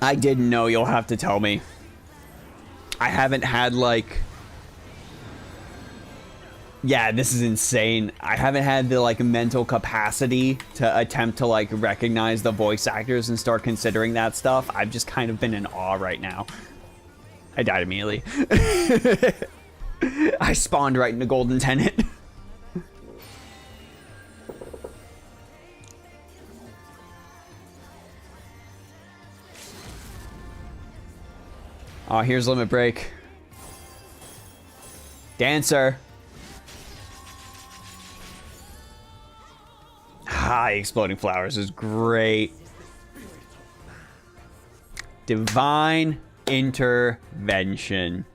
I didn't know. You'll have to tell me. I haven't had like... Yeah, this is insane. I haven't had the like mental capacity to attempt to like recognize the voice actors and start considering that stuff. I've just kind of been in awe right now. I died immediately. I spawned right into Golden Tenet. Oh, here's limit break. Dancer. High exploding flowers is great. Divine intervention.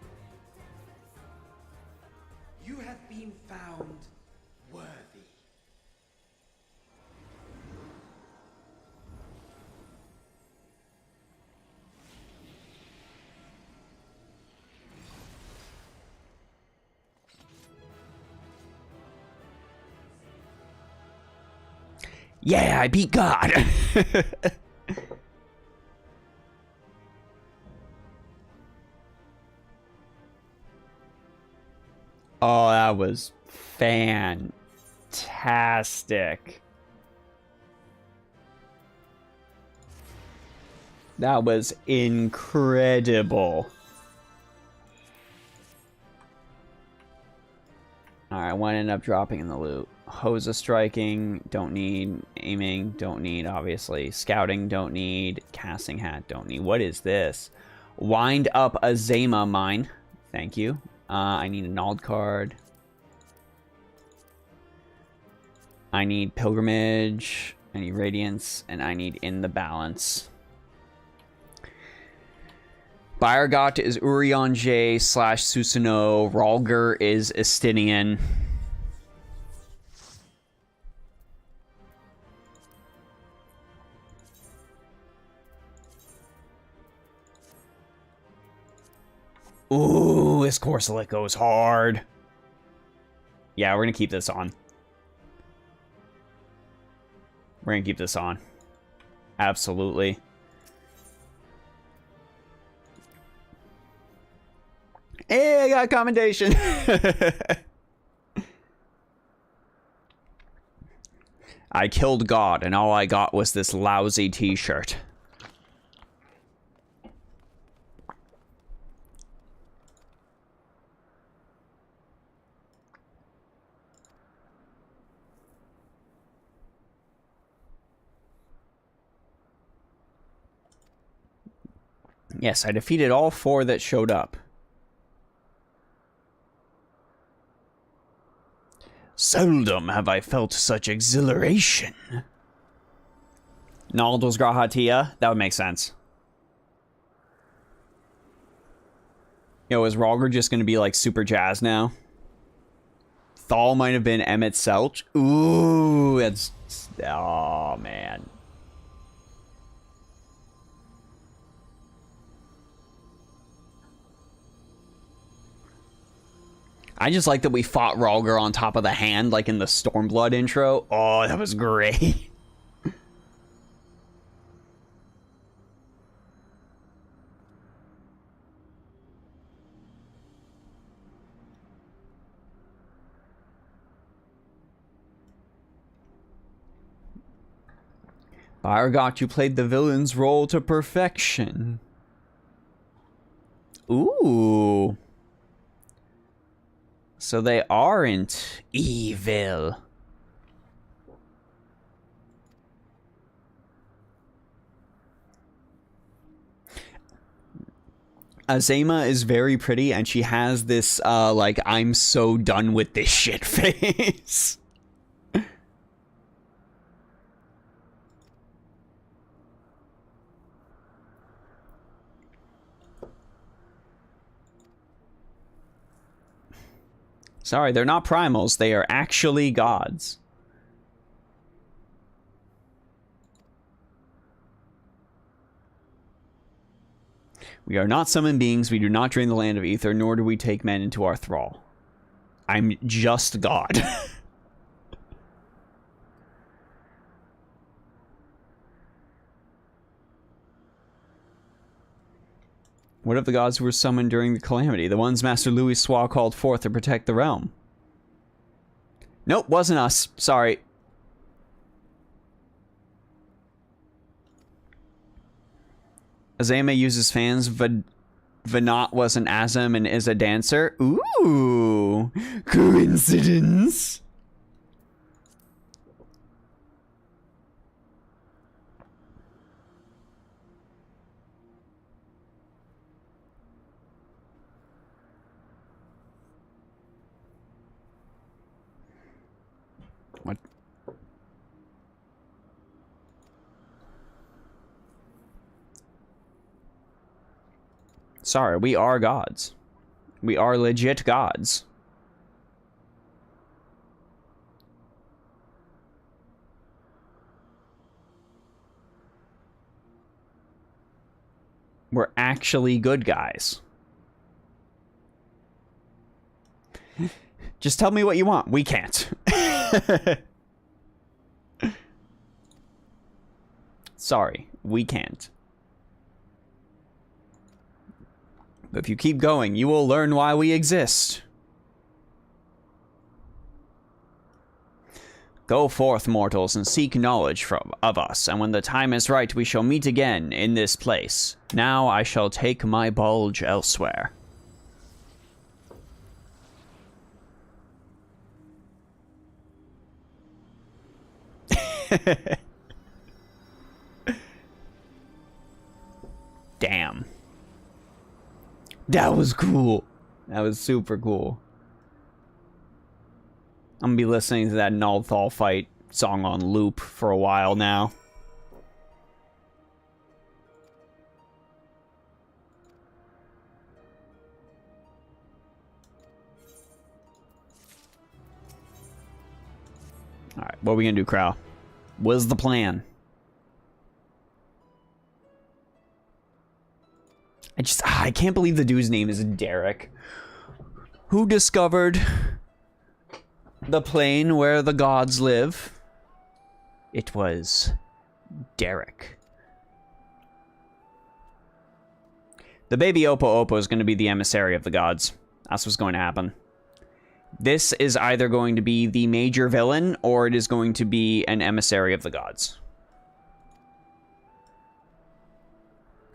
You have been found worthy. Yeah, I beat God. Oh, that was fantastic. That was incredible. Alright, one ended up dropping in the loot. Hose of striking, don't need. Aiming, don't need, obviously. Scouting, don't need. Casting hat, don't need. What is this? Wind up a Zama mine. Thank you. I need a Nald card. I need Pilgrimage. I need Radiance. And I need In the Balance. Bayergot is Urion J / Susanoo. Ralger is Estinian. Ooh, this Corselet goes hard. Yeah, we're gonna keep this on. We're gonna keep this on. Absolutely. Hey, I got a commendation. I killed God, and all I got was this lousy t-shirt. Yes, I defeated all 4 that showed up. Seldom have I felt such exhilaration. Nald's Grahatia? That would make sense. Yo, is Ralger just going to be like super jazzed now? Thal might have been Emmett Selch. Ooh, that's... Oh, man. I just like that we fought Ralger on top of the hand, like in the Stormblood intro. Oh, that was great. Baragot, you played the villain's role to perfection. Ooh. So they aren't evil. Azema is very pretty, and she has this, like, I'm so done with this shit face. Sorry, they're not primals. They are actually gods. We are not summoned beings, we do not drain the land of ether, nor do we take men into our thrall. I'm just God. What of the gods who were summoned during the calamity? The ones Master Louis Swa called forth to protect the realm. Nope, wasn't us. Sorry. Azema uses fans. Venat was an Azem and is a dancer. Ooh, coincidence. What? Sorry, we are gods. We are legit gods. We're actually good guys. Just tell me what you want. We can't. Sorry, we can't. But if you keep going, you will learn why we exist. Go forth, mortals, and seek knowledge of us, and when the time is right, we shall meet again in this place. Now I shall take my bulge elsewhere. Damn. That was cool. That was super cool. I'm gonna be listening to that Nalthal fight song on loop for a while now. Alright, what are we gonna do, Crow? What's the plan? I can't believe the dude's name is Derek. Who discovered the plane where the gods live? It was Derek. The baby Oppo Oppo is going to be the emissary of the gods. That's what's going to happen. This is either going to be the major villain, or it is going to be an emissary of the gods.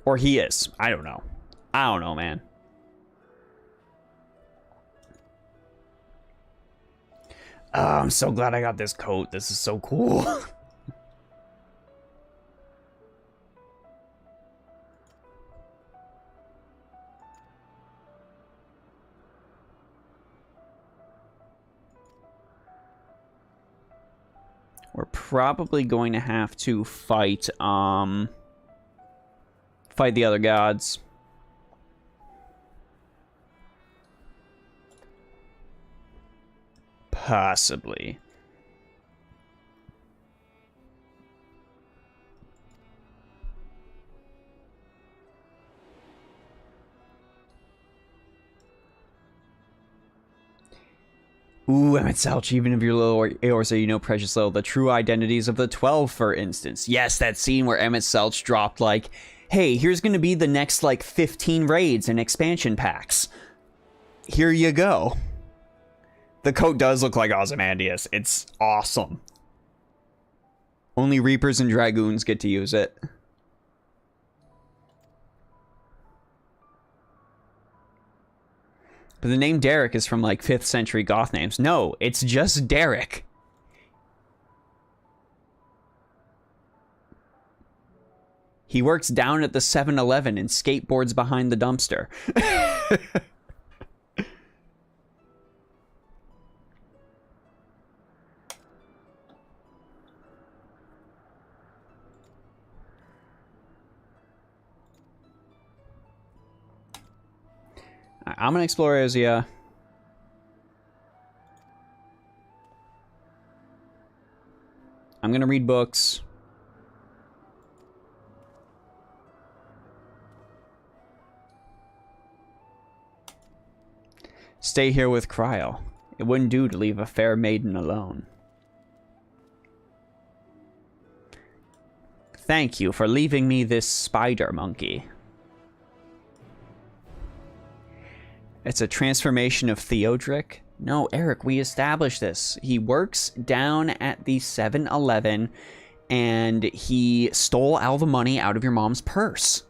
Or he is. I don't know. I don't know, man. Oh, I'm so glad I got this coat. This is so cool. We're probably going to have to fight the other gods. Possibly. Ooh, Emmett Salch, even if you're little or so you know precious little, the true identities of the 12, for instance. Yes, that scene where Emmett Salch dropped, like, hey, here's gonna be the next, like, 15 raids and expansion packs. Here you go. The coat does look like Ozymandias. It's awesome. Only Reapers and Dragoons get to use it. But the name Derek is from like 5th century goth names. No, it's just Derek. He works down at the 7-Eleven and skateboards behind the dumpster. I'm gonna explore Asia. I'm gonna read books. Stay here with Cryo. It wouldn't do to leave a fair maiden alone. Thank you for leaving me this spider monkey. It's a transformation of Theodric? No, Eric, we established this. He works down at the 7-Eleven and he stole all the money out of your mom's purse.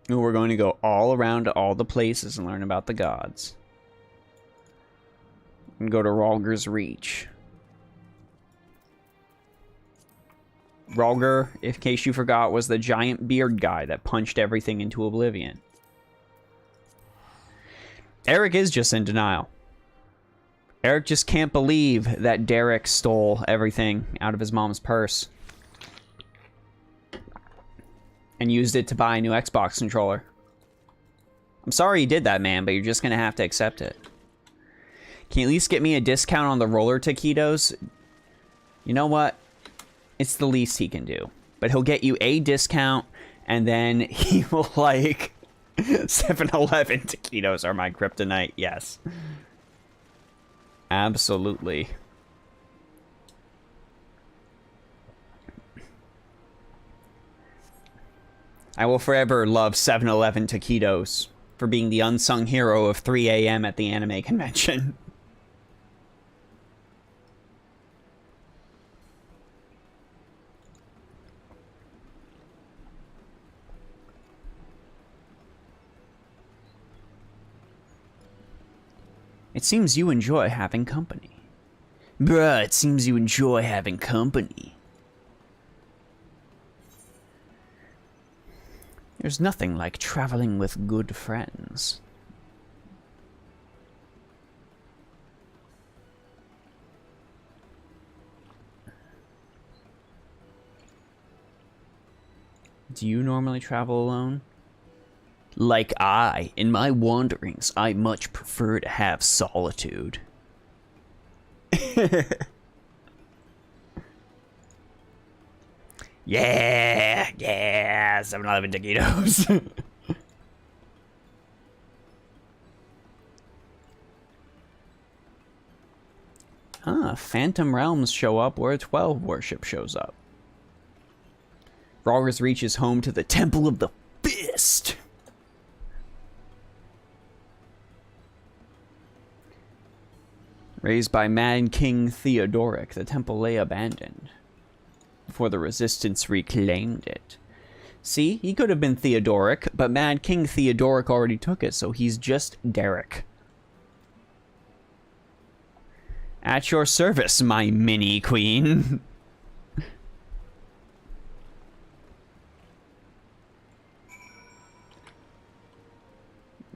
And we're going to go all around to all the places and learn about the gods. And go to Rhalgr's Reach. Rhalgr, in case you forgot, was the giant beard guy that punched everything into oblivion. Eric is just in denial. Eric just can't believe that Derek stole everything out of his mom's purse. And used it to buy a new Xbox controller. I'm sorry you did that, man, but you're just gonna have to accept it. Can you at least get me a discount on the roller taquitos? You know what? It's the least he can do. But he'll get you a discount, and then he will, like... 7-Eleven taquitos are my kryptonite, yes. Absolutely. I will forever love 7-Eleven taquitos for being the unsung hero of 3 a.m. at the anime convention. It seems you enjoy having company. Bruh, it seems you enjoy having company. There's nothing like traveling with good friends. Do you normally travel alone? Like in my wanderings, I much prefer to have solitude. Yeah, 7-Eleven taquitos. Phantom realms show up where 12 worship shows up. Rhalgr's Reach is home to the Temple of the Fist. Raised by Mad King Theodoric, the temple lay abandoned before the resistance reclaimed it. See, he could have been Theodoric, but Mad King Theodoric already took it, so he's just Derek. At your service, my mini queen.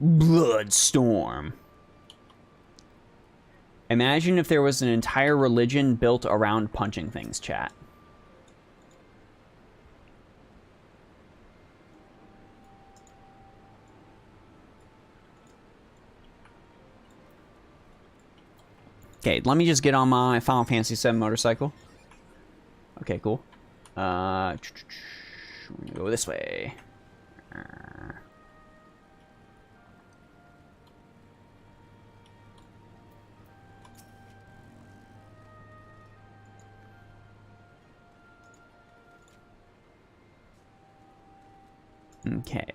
Bloodstorm. Imagine if there was an entire religion built around punching things, chat. Okay, let me just get on my Final Fantasy VII motorcycle. Okay, cool. We're gonna go this way. Okay.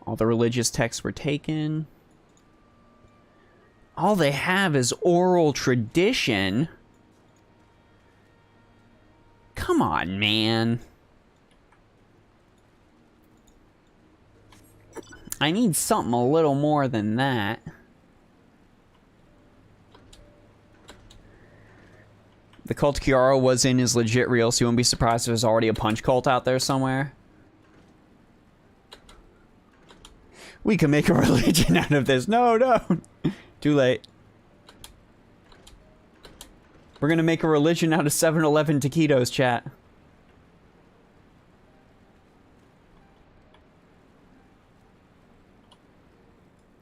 All the religious texts were taken. All they have is oral tradition. Come on, man. I need something a little more than that. The cult Kiara was in is legit real, so you won't be surprised if there's already a punch cult out there somewhere. We can make a religion out of this. No, no. Too late. We're gonna make a religion out of 7-Eleven taquitos, chat.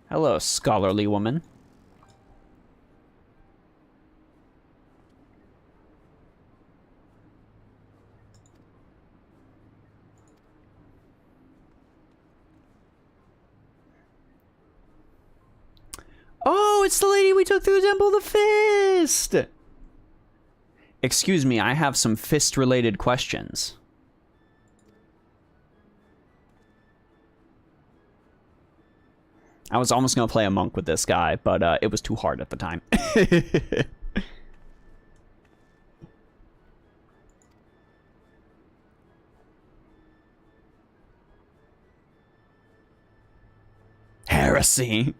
Hello, scholarly woman. Oh, it's the lady we took through the Temple of the Fist! Excuse me, I have some fist-related questions. I was almost going to play a monk with this guy, but it was too hard at the time. Heresy!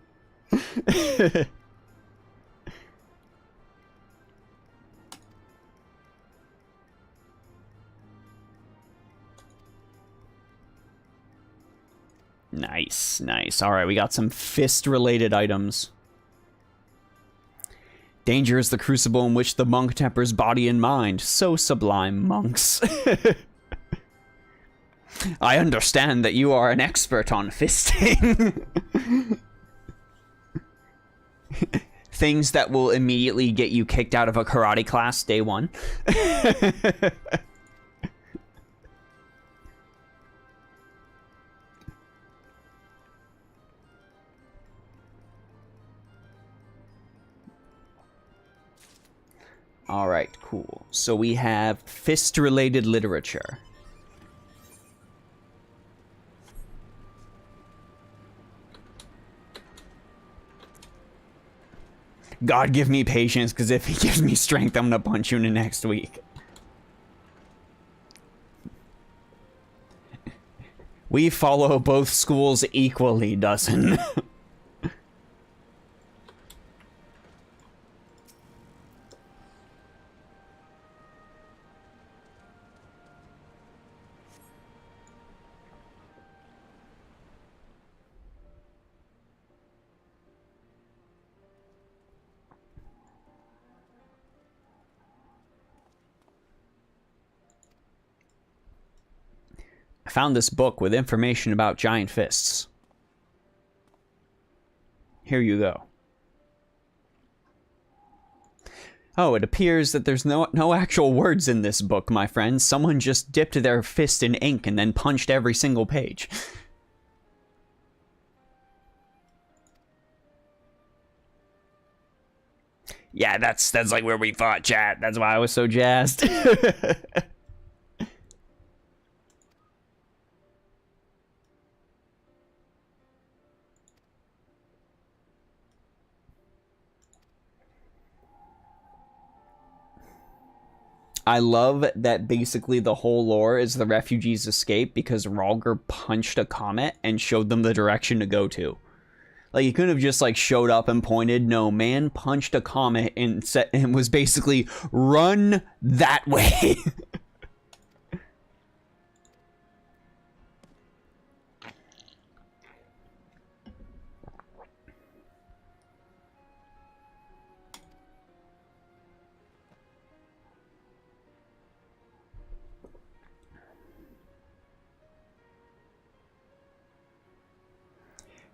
Nice, nice. All right, we got some fist-related items. Danger is the crucible in which the monk tempers body and mind. So sublime, monks. I understand that you are an expert on fisting. Things that will immediately get you kicked out of a karate class day one. All right, cool. So we have fist-related literature. God give me patience, because if he gives me strength, I'm gonna punch you in the next week. We follow both schools equally, doesn't? I found this book with information about giant fists. Here you go. Oh, it appears that there's no actual words in this book, my friends. Someone just dipped their fist in ink and then punched every single page. Yeah, that's like where we thought, chat. That's why I was so jazzed. I love that basically the whole lore is the refugees escape because Rhalgr punched a comet and showed them the direction to go to. Like, he couldn't have just, like, showed up and pointed. No, man punched a comet and was basically, run that way.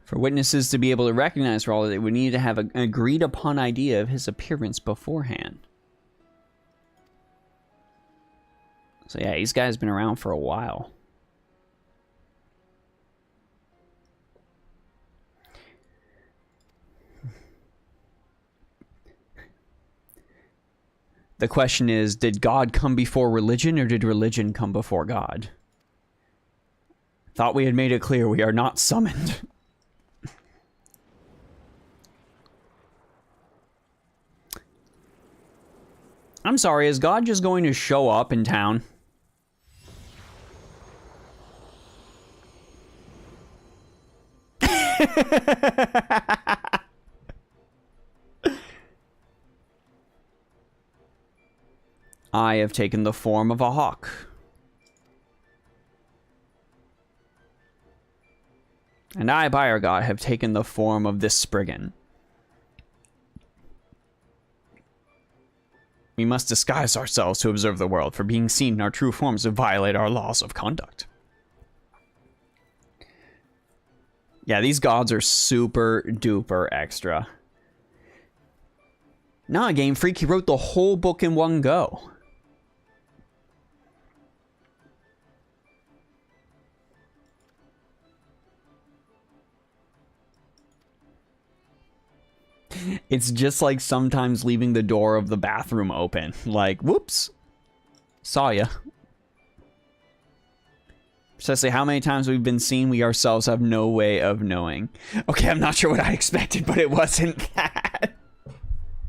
For witnesses to be able to recognize Rhalgr, they would need to have an agreed-upon idea of his appearance beforehand. So yeah, these guys have been around for a while. The question is, did God come before religion, or did religion come before God? Thought we had made it clear we are not summoned. I'm sorry, is God just going to show up in town? I have taken the form of a hawk. And I, by our God, have taken the form of this Spriggan. We must disguise ourselves to observe the world, for being seen in our true forms would violate our laws of conduct. Yeah, these gods are super duper extra. Nah, Game Freak, he wrote the whole book in one go. It's just like sometimes leaving the door of the bathroom open. Like, whoops. Saw ya. Precisely how many times we've been seen, we ourselves have no way of knowing. Okay, I'm not sure what I expected, but it wasn't that.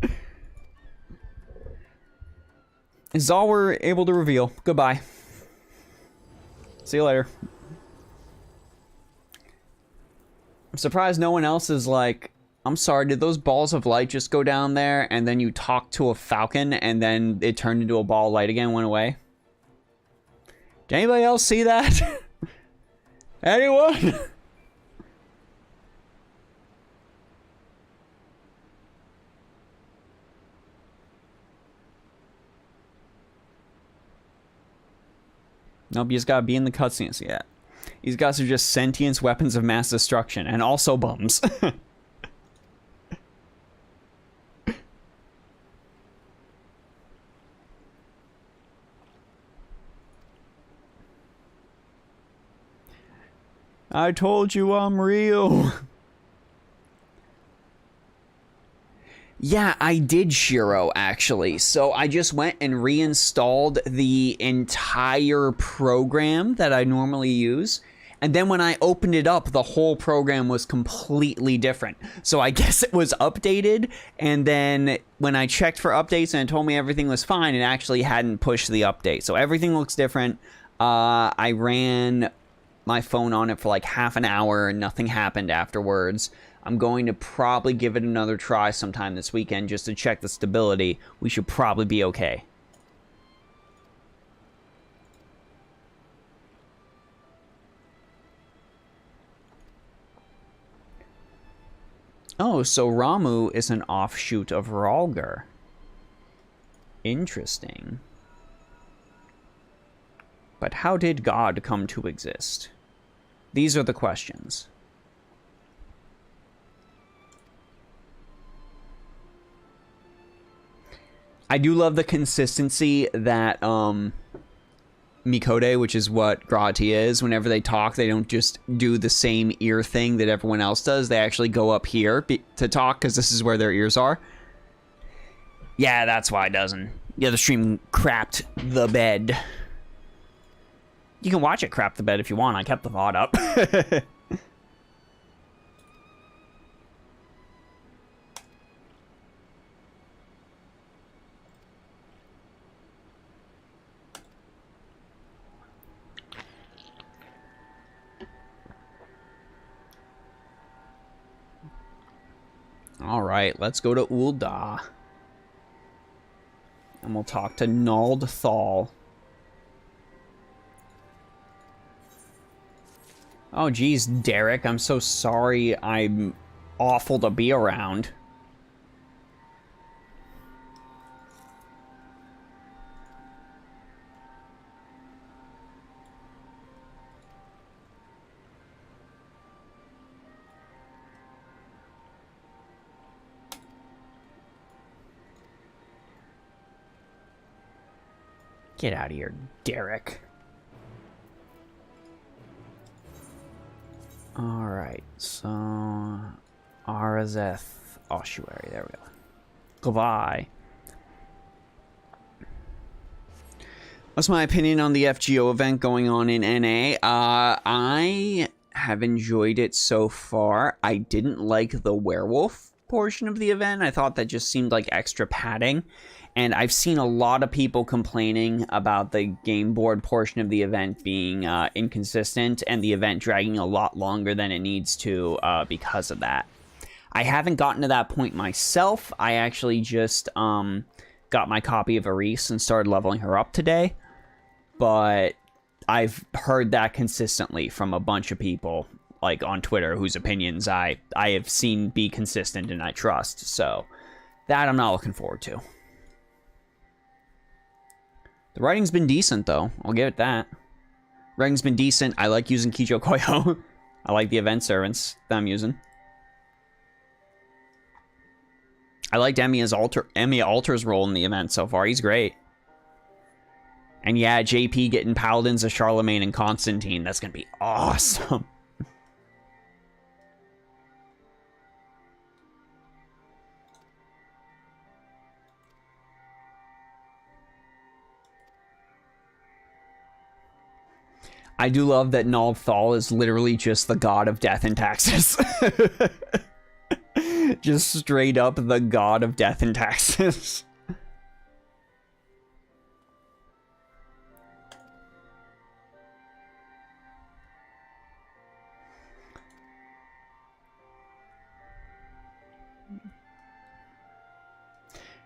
This is all we're able to reveal. Goodbye. See you later. I'm surprised no one else is like, I'm sorry, did those balls of light just go down there and then you talked to a falcon and then it turned into a ball of light again and went away? Did anybody else see that? Anyone? Nope, you just gotta be in the cutscenes yet. These guys are just sentience weapons of mass destruction and also bums. I told you I'm real. Yeah, I did, Shiro, actually. So I just went and reinstalled the entire program that I normally use. And then when I opened it up, the whole program was completely different. So I guess it was updated. And then when I checked for updates and it told me everything was fine, it actually hadn't pushed the update. So everything looks different. I ran my phone on it for like half an hour and nothing happened afterwards. I'm going to probably give it another try sometime this weekend just to check the stability. We should probably be okay. Oh, so Ramu is an offshoot of Rhalgr. Interesting. But how did God come to exist? These are the questions. I do love the consistency that Mikode, which is what Grati is, whenever they talk, they don't just do the same ear thing that everyone else does. They actually go up here to talk because this is where their ears are. Yeah, that's why it doesn't. The other stream crapped the bed. You can watch it crap the bed if you want. I kept the VOD up. Alright, let's go to Ul'dah. And we'll talk to Nald Thal. Oh, geez, Derek, I'm so sorry I'm awful to be around. Get out of here, Derek. Alright, so Arazeth Ossuary, there we go. Goodbye. What's my opinion on the FGO event going on in NA? I have enjoyed it so far. I didn't like the werewolf portion of the event. I thought that just seemed like extra padding. And I've seen a lot of people complaining about the game board portion of the event being inconsistent and the event dragging a lot longer than it needs to because of that. I haven't gotten to that point myself. I actually just got my copy of Aris and started leveling her up today. But I've heard that consistently from a bunch of people, like on Twitter, whose opinions I have seen be consistent and I trust. So that I'm not looking forward to. The writing's been decent, though. I'll give it that. Writing's been decent. I like using Kijo Koyo. I like the event servants that I'm using. I liked Emmy Alter's role in the event so far. He's great. And yeah, JP getting Paladins of Charlemagne and Constantine. That's going to be awesome. I do love that Naldthal is literally just the god of death and taxes. Just straight up the god of death and taxes.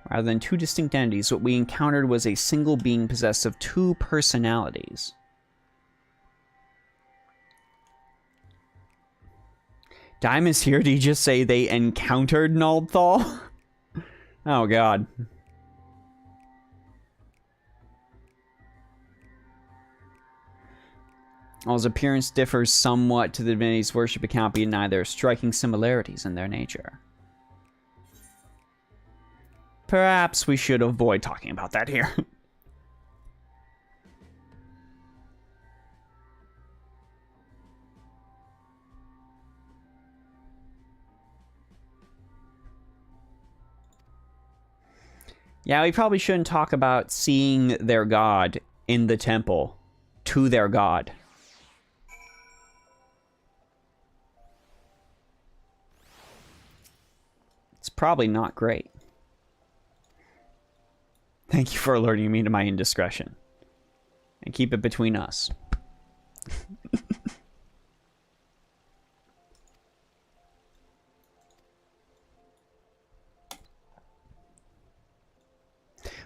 Rather than two distinct entities, what we encountered was a single being possessed of two personalities. Diamond's here. Did you just say they encountered Naldthal? Oh, God. While his appearance differs somewhat to the divinity's worship, it cannot be denied there are striking similarities in their nature. Perhaps we should avoid talking about that here. Yeah, we probably shouldn't talk about seeing their god in the temple to their god. It's probably not great. Thank you for alerting me to my indiscretion. And keep it between us.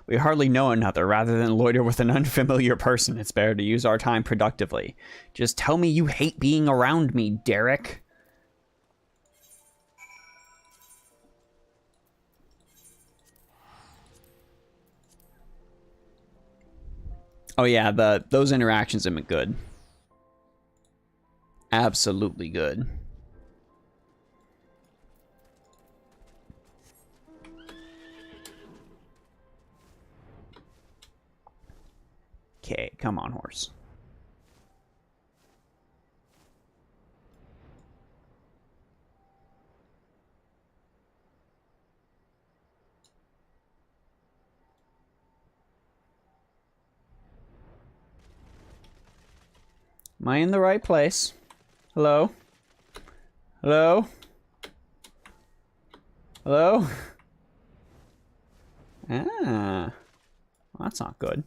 We hardly know another. Rather than loiter with an unfamiliar person, it's better to use our time productively. Just tell me you hate being around me, Derek. Oh yeah, those interactions have been good. Absolutely good. Okay, come on, horse. Am I in the right place? Hello? Hello? Hello? Ah. Well, that's not good.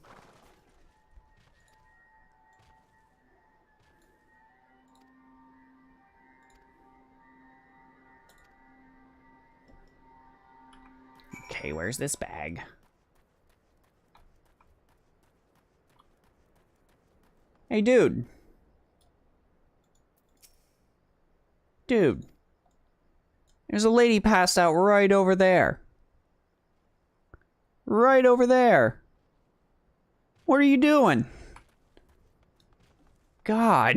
Okay, where's this bag? Hey, dude. Dude. There's a lady passed out right over there. Right over there. What are you doing? God.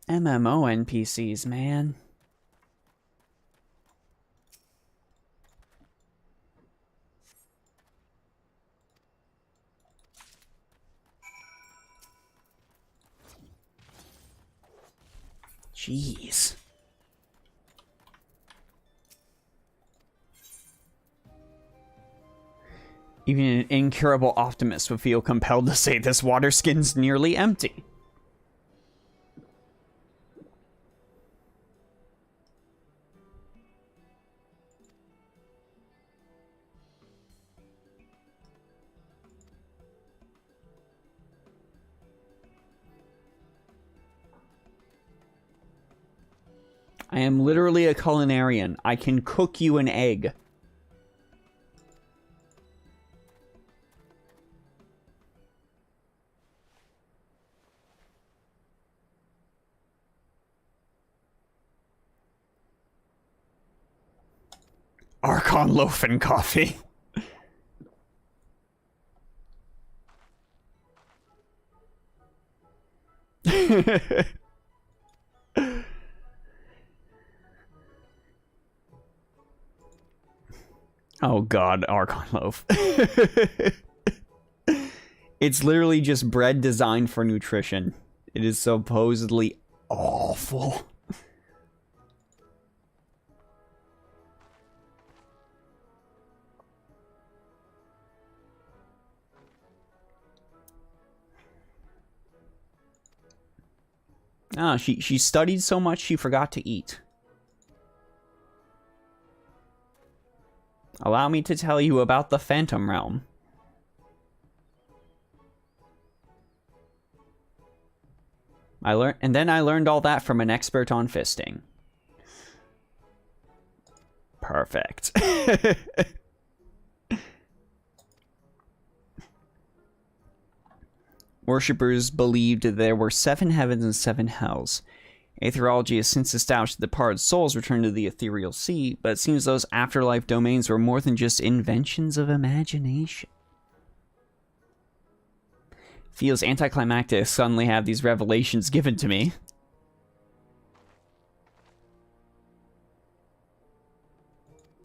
MMO NPCs, man. Jeez. Even an incurable optimist would feel compelled to say this water skin's nearly empty. I am literally a culinarian. I can cook you an egg. Archon loaf and coffee. Oh god, Archon loaf. It's literally just bread designed for nutrition. It is supposedly awful. Ah, she studied so much she forgot to eat. Allow me to tell you about the Phantom Realm. I learned all that from an expert on fisting. Perfect. Worshippers believed there were 7 heavens and 7 hells. Aetherology has since established that the departed souls return to the ethereal sea, but it seems those afterlife domains were more than just inventions of imagination. Feels anticlimactic to suddenly have these revelations given to me.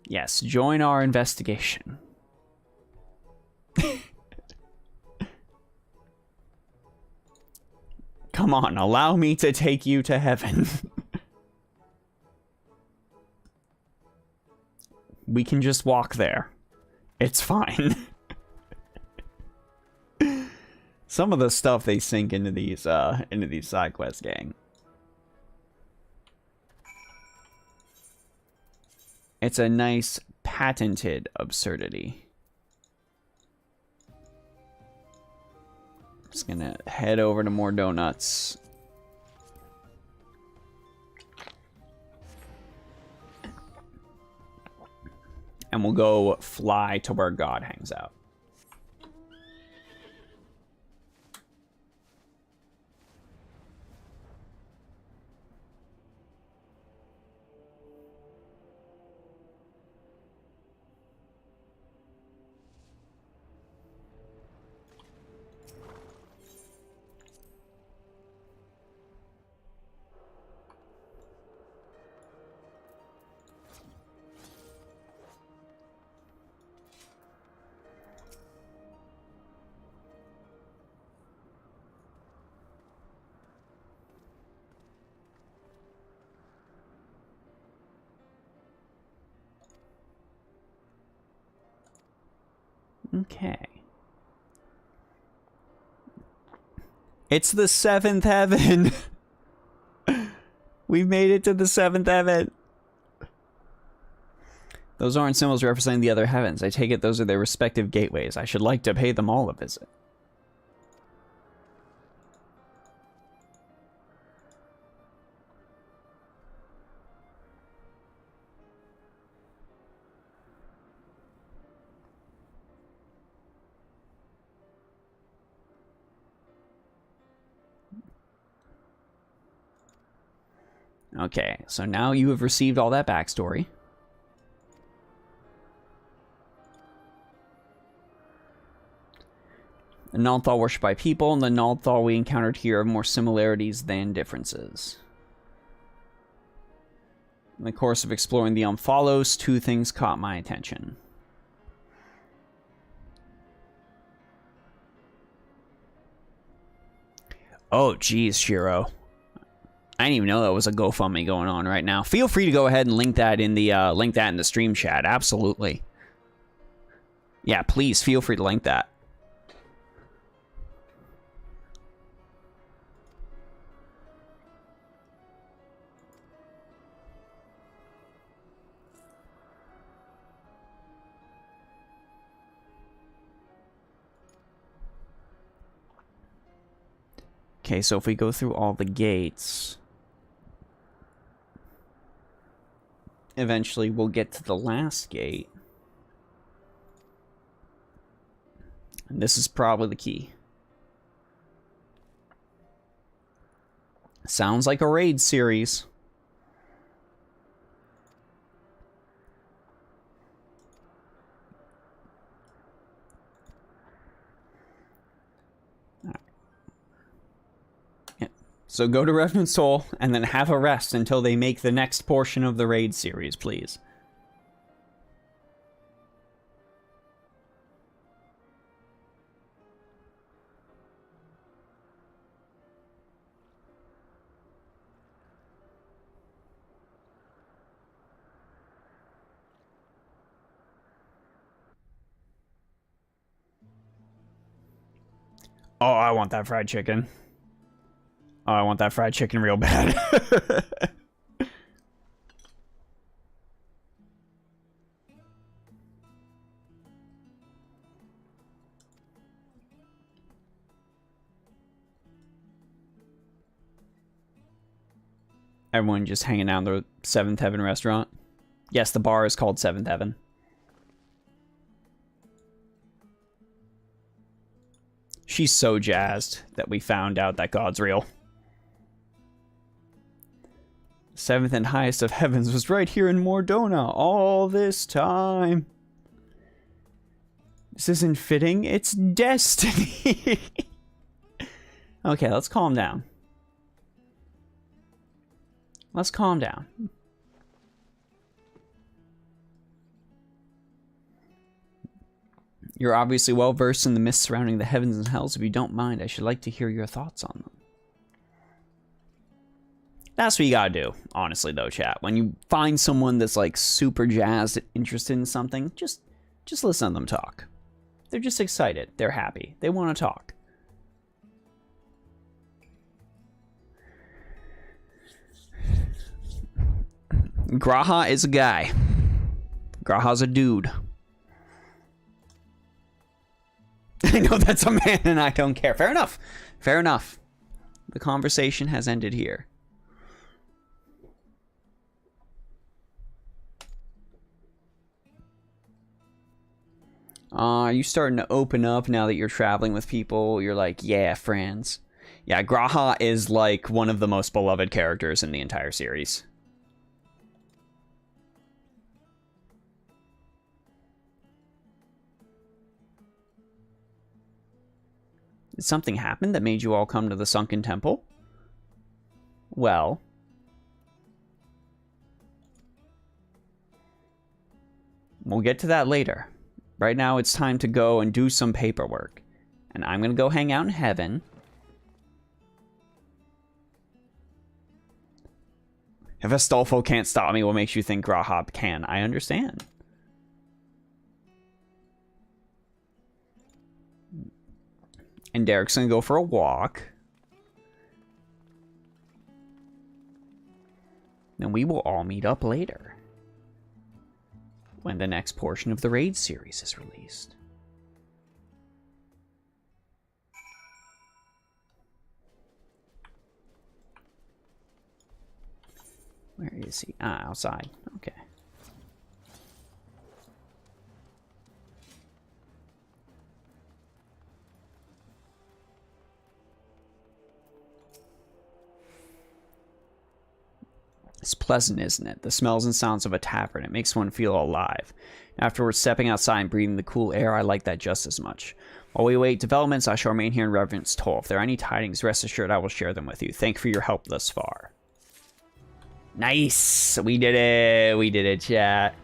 Yes, join our investigation. Come on, allow me to take you to heaven. We can just walk there. It's fine. Some of the stuff they sink into these side quests, gang. It's a nice patented absurdity. Just gonna head over to more donuts. And we'll go fly to where God hangs out. Okay. It's the 7th heaven. We've made it to the 7th heaven. Those aren't symbols representing the other heavens. I take it those are their respective gateways. I should like to pay them all a visit. Okay, so now you have received all that backstory. The Nalthal worshipped by people, and the Nalthal we encountered here have more similarities than differences. In the course of exploring the Omphalos, 2 things caught my attention. Oh, geez, Shiro. I didn't even know that was a GoFundMe going on right now. Feel free to go ahead and link that in the stream chat. Absolutely. Yeah, please feel free to link that. Okay, so if we go through all the gates, eventually we'll get to the last gate. And this is probably the key. Sounds like a raid series. So go to Revenant's Toll, and then have a rest until they make the next portion of the raid series, please. Oh, I want that fried chicken. Oh, I want that fried chicken real bad. Everyone just hanging out in the Seventh Heaven restaurant. Yes, the bar is called Seventh Heaven. She's so jazzed that we found out that God's real. Seventh and highest of heavens was right here in Mordona all this time. This isn't fitting, it's destiny. Okay, let's calm down. Let's calm down. You're obviously well versed in the myths surrounding the heavens and hells. If you don't mind, I should like to hear your thoughts on them. That's what you gotta do, honestly, though, chat. When you find someone that's, like, super jazzed, interested in something, just listen to them talk. They're just excited. They're happy. They want to talk. Graha is a guy. Graha's a dude. I know that's a man and I don't care. Fair enough. Fair enough. The conversation has ended here. Are you starting to open up now that you're traveling with people? You're like, yeah, friends. Yeah, Graha is like one of the most beloved characters in the entire series. Did something happen that made you all come to the Sunken Temple? Well, we'll get to that later. Right now, it's time to go and do some paperwork. And I'm going to go hang out in heaven. If Astolfo can't stop me, what makes you think Grahab can? I understand. And Derek's going to go for a walk. Then we will all meet up later, when the next portion of the raid series is released. Where is he? Ah, outside. Okay. It's pleasant, isn't it? The smells and sounds of a tavern. It makes one feel alive. Afterwards, stepping outside and breathing the cool air, I like that just as much. While we await developments, I shall remain here in Revenant's Toll. If there are any tidings, rest assured I will share them with you. Thank you for your help thus far. Nice! We did it! We did it, chat.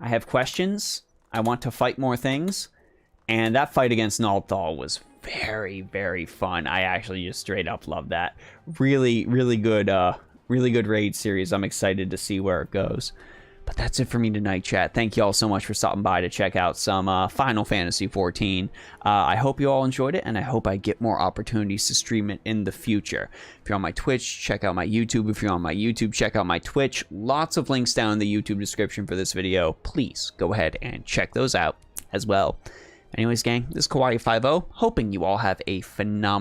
I have questions. I want to fight more things. And that fight against Nalthal was very, very fun. I actually just straight up love that. Really, really good raid series. I'm excited to see where it goes. But that's it for me tonight, chat. Thank you all so much for stopping by to check out some Final Fantasy XIV. I hope you all enjoyed it, and I hope I get more opportunities to stream it in the future. If you're on my Twitch, check out my YouTube. If you're on my YouTube, check out my Twitch. Lots of links down in the YouTube description for this video. Please go ahead and check those out as well. Anyways, gang, this is Kawaii50, hoping you all have a phenomenal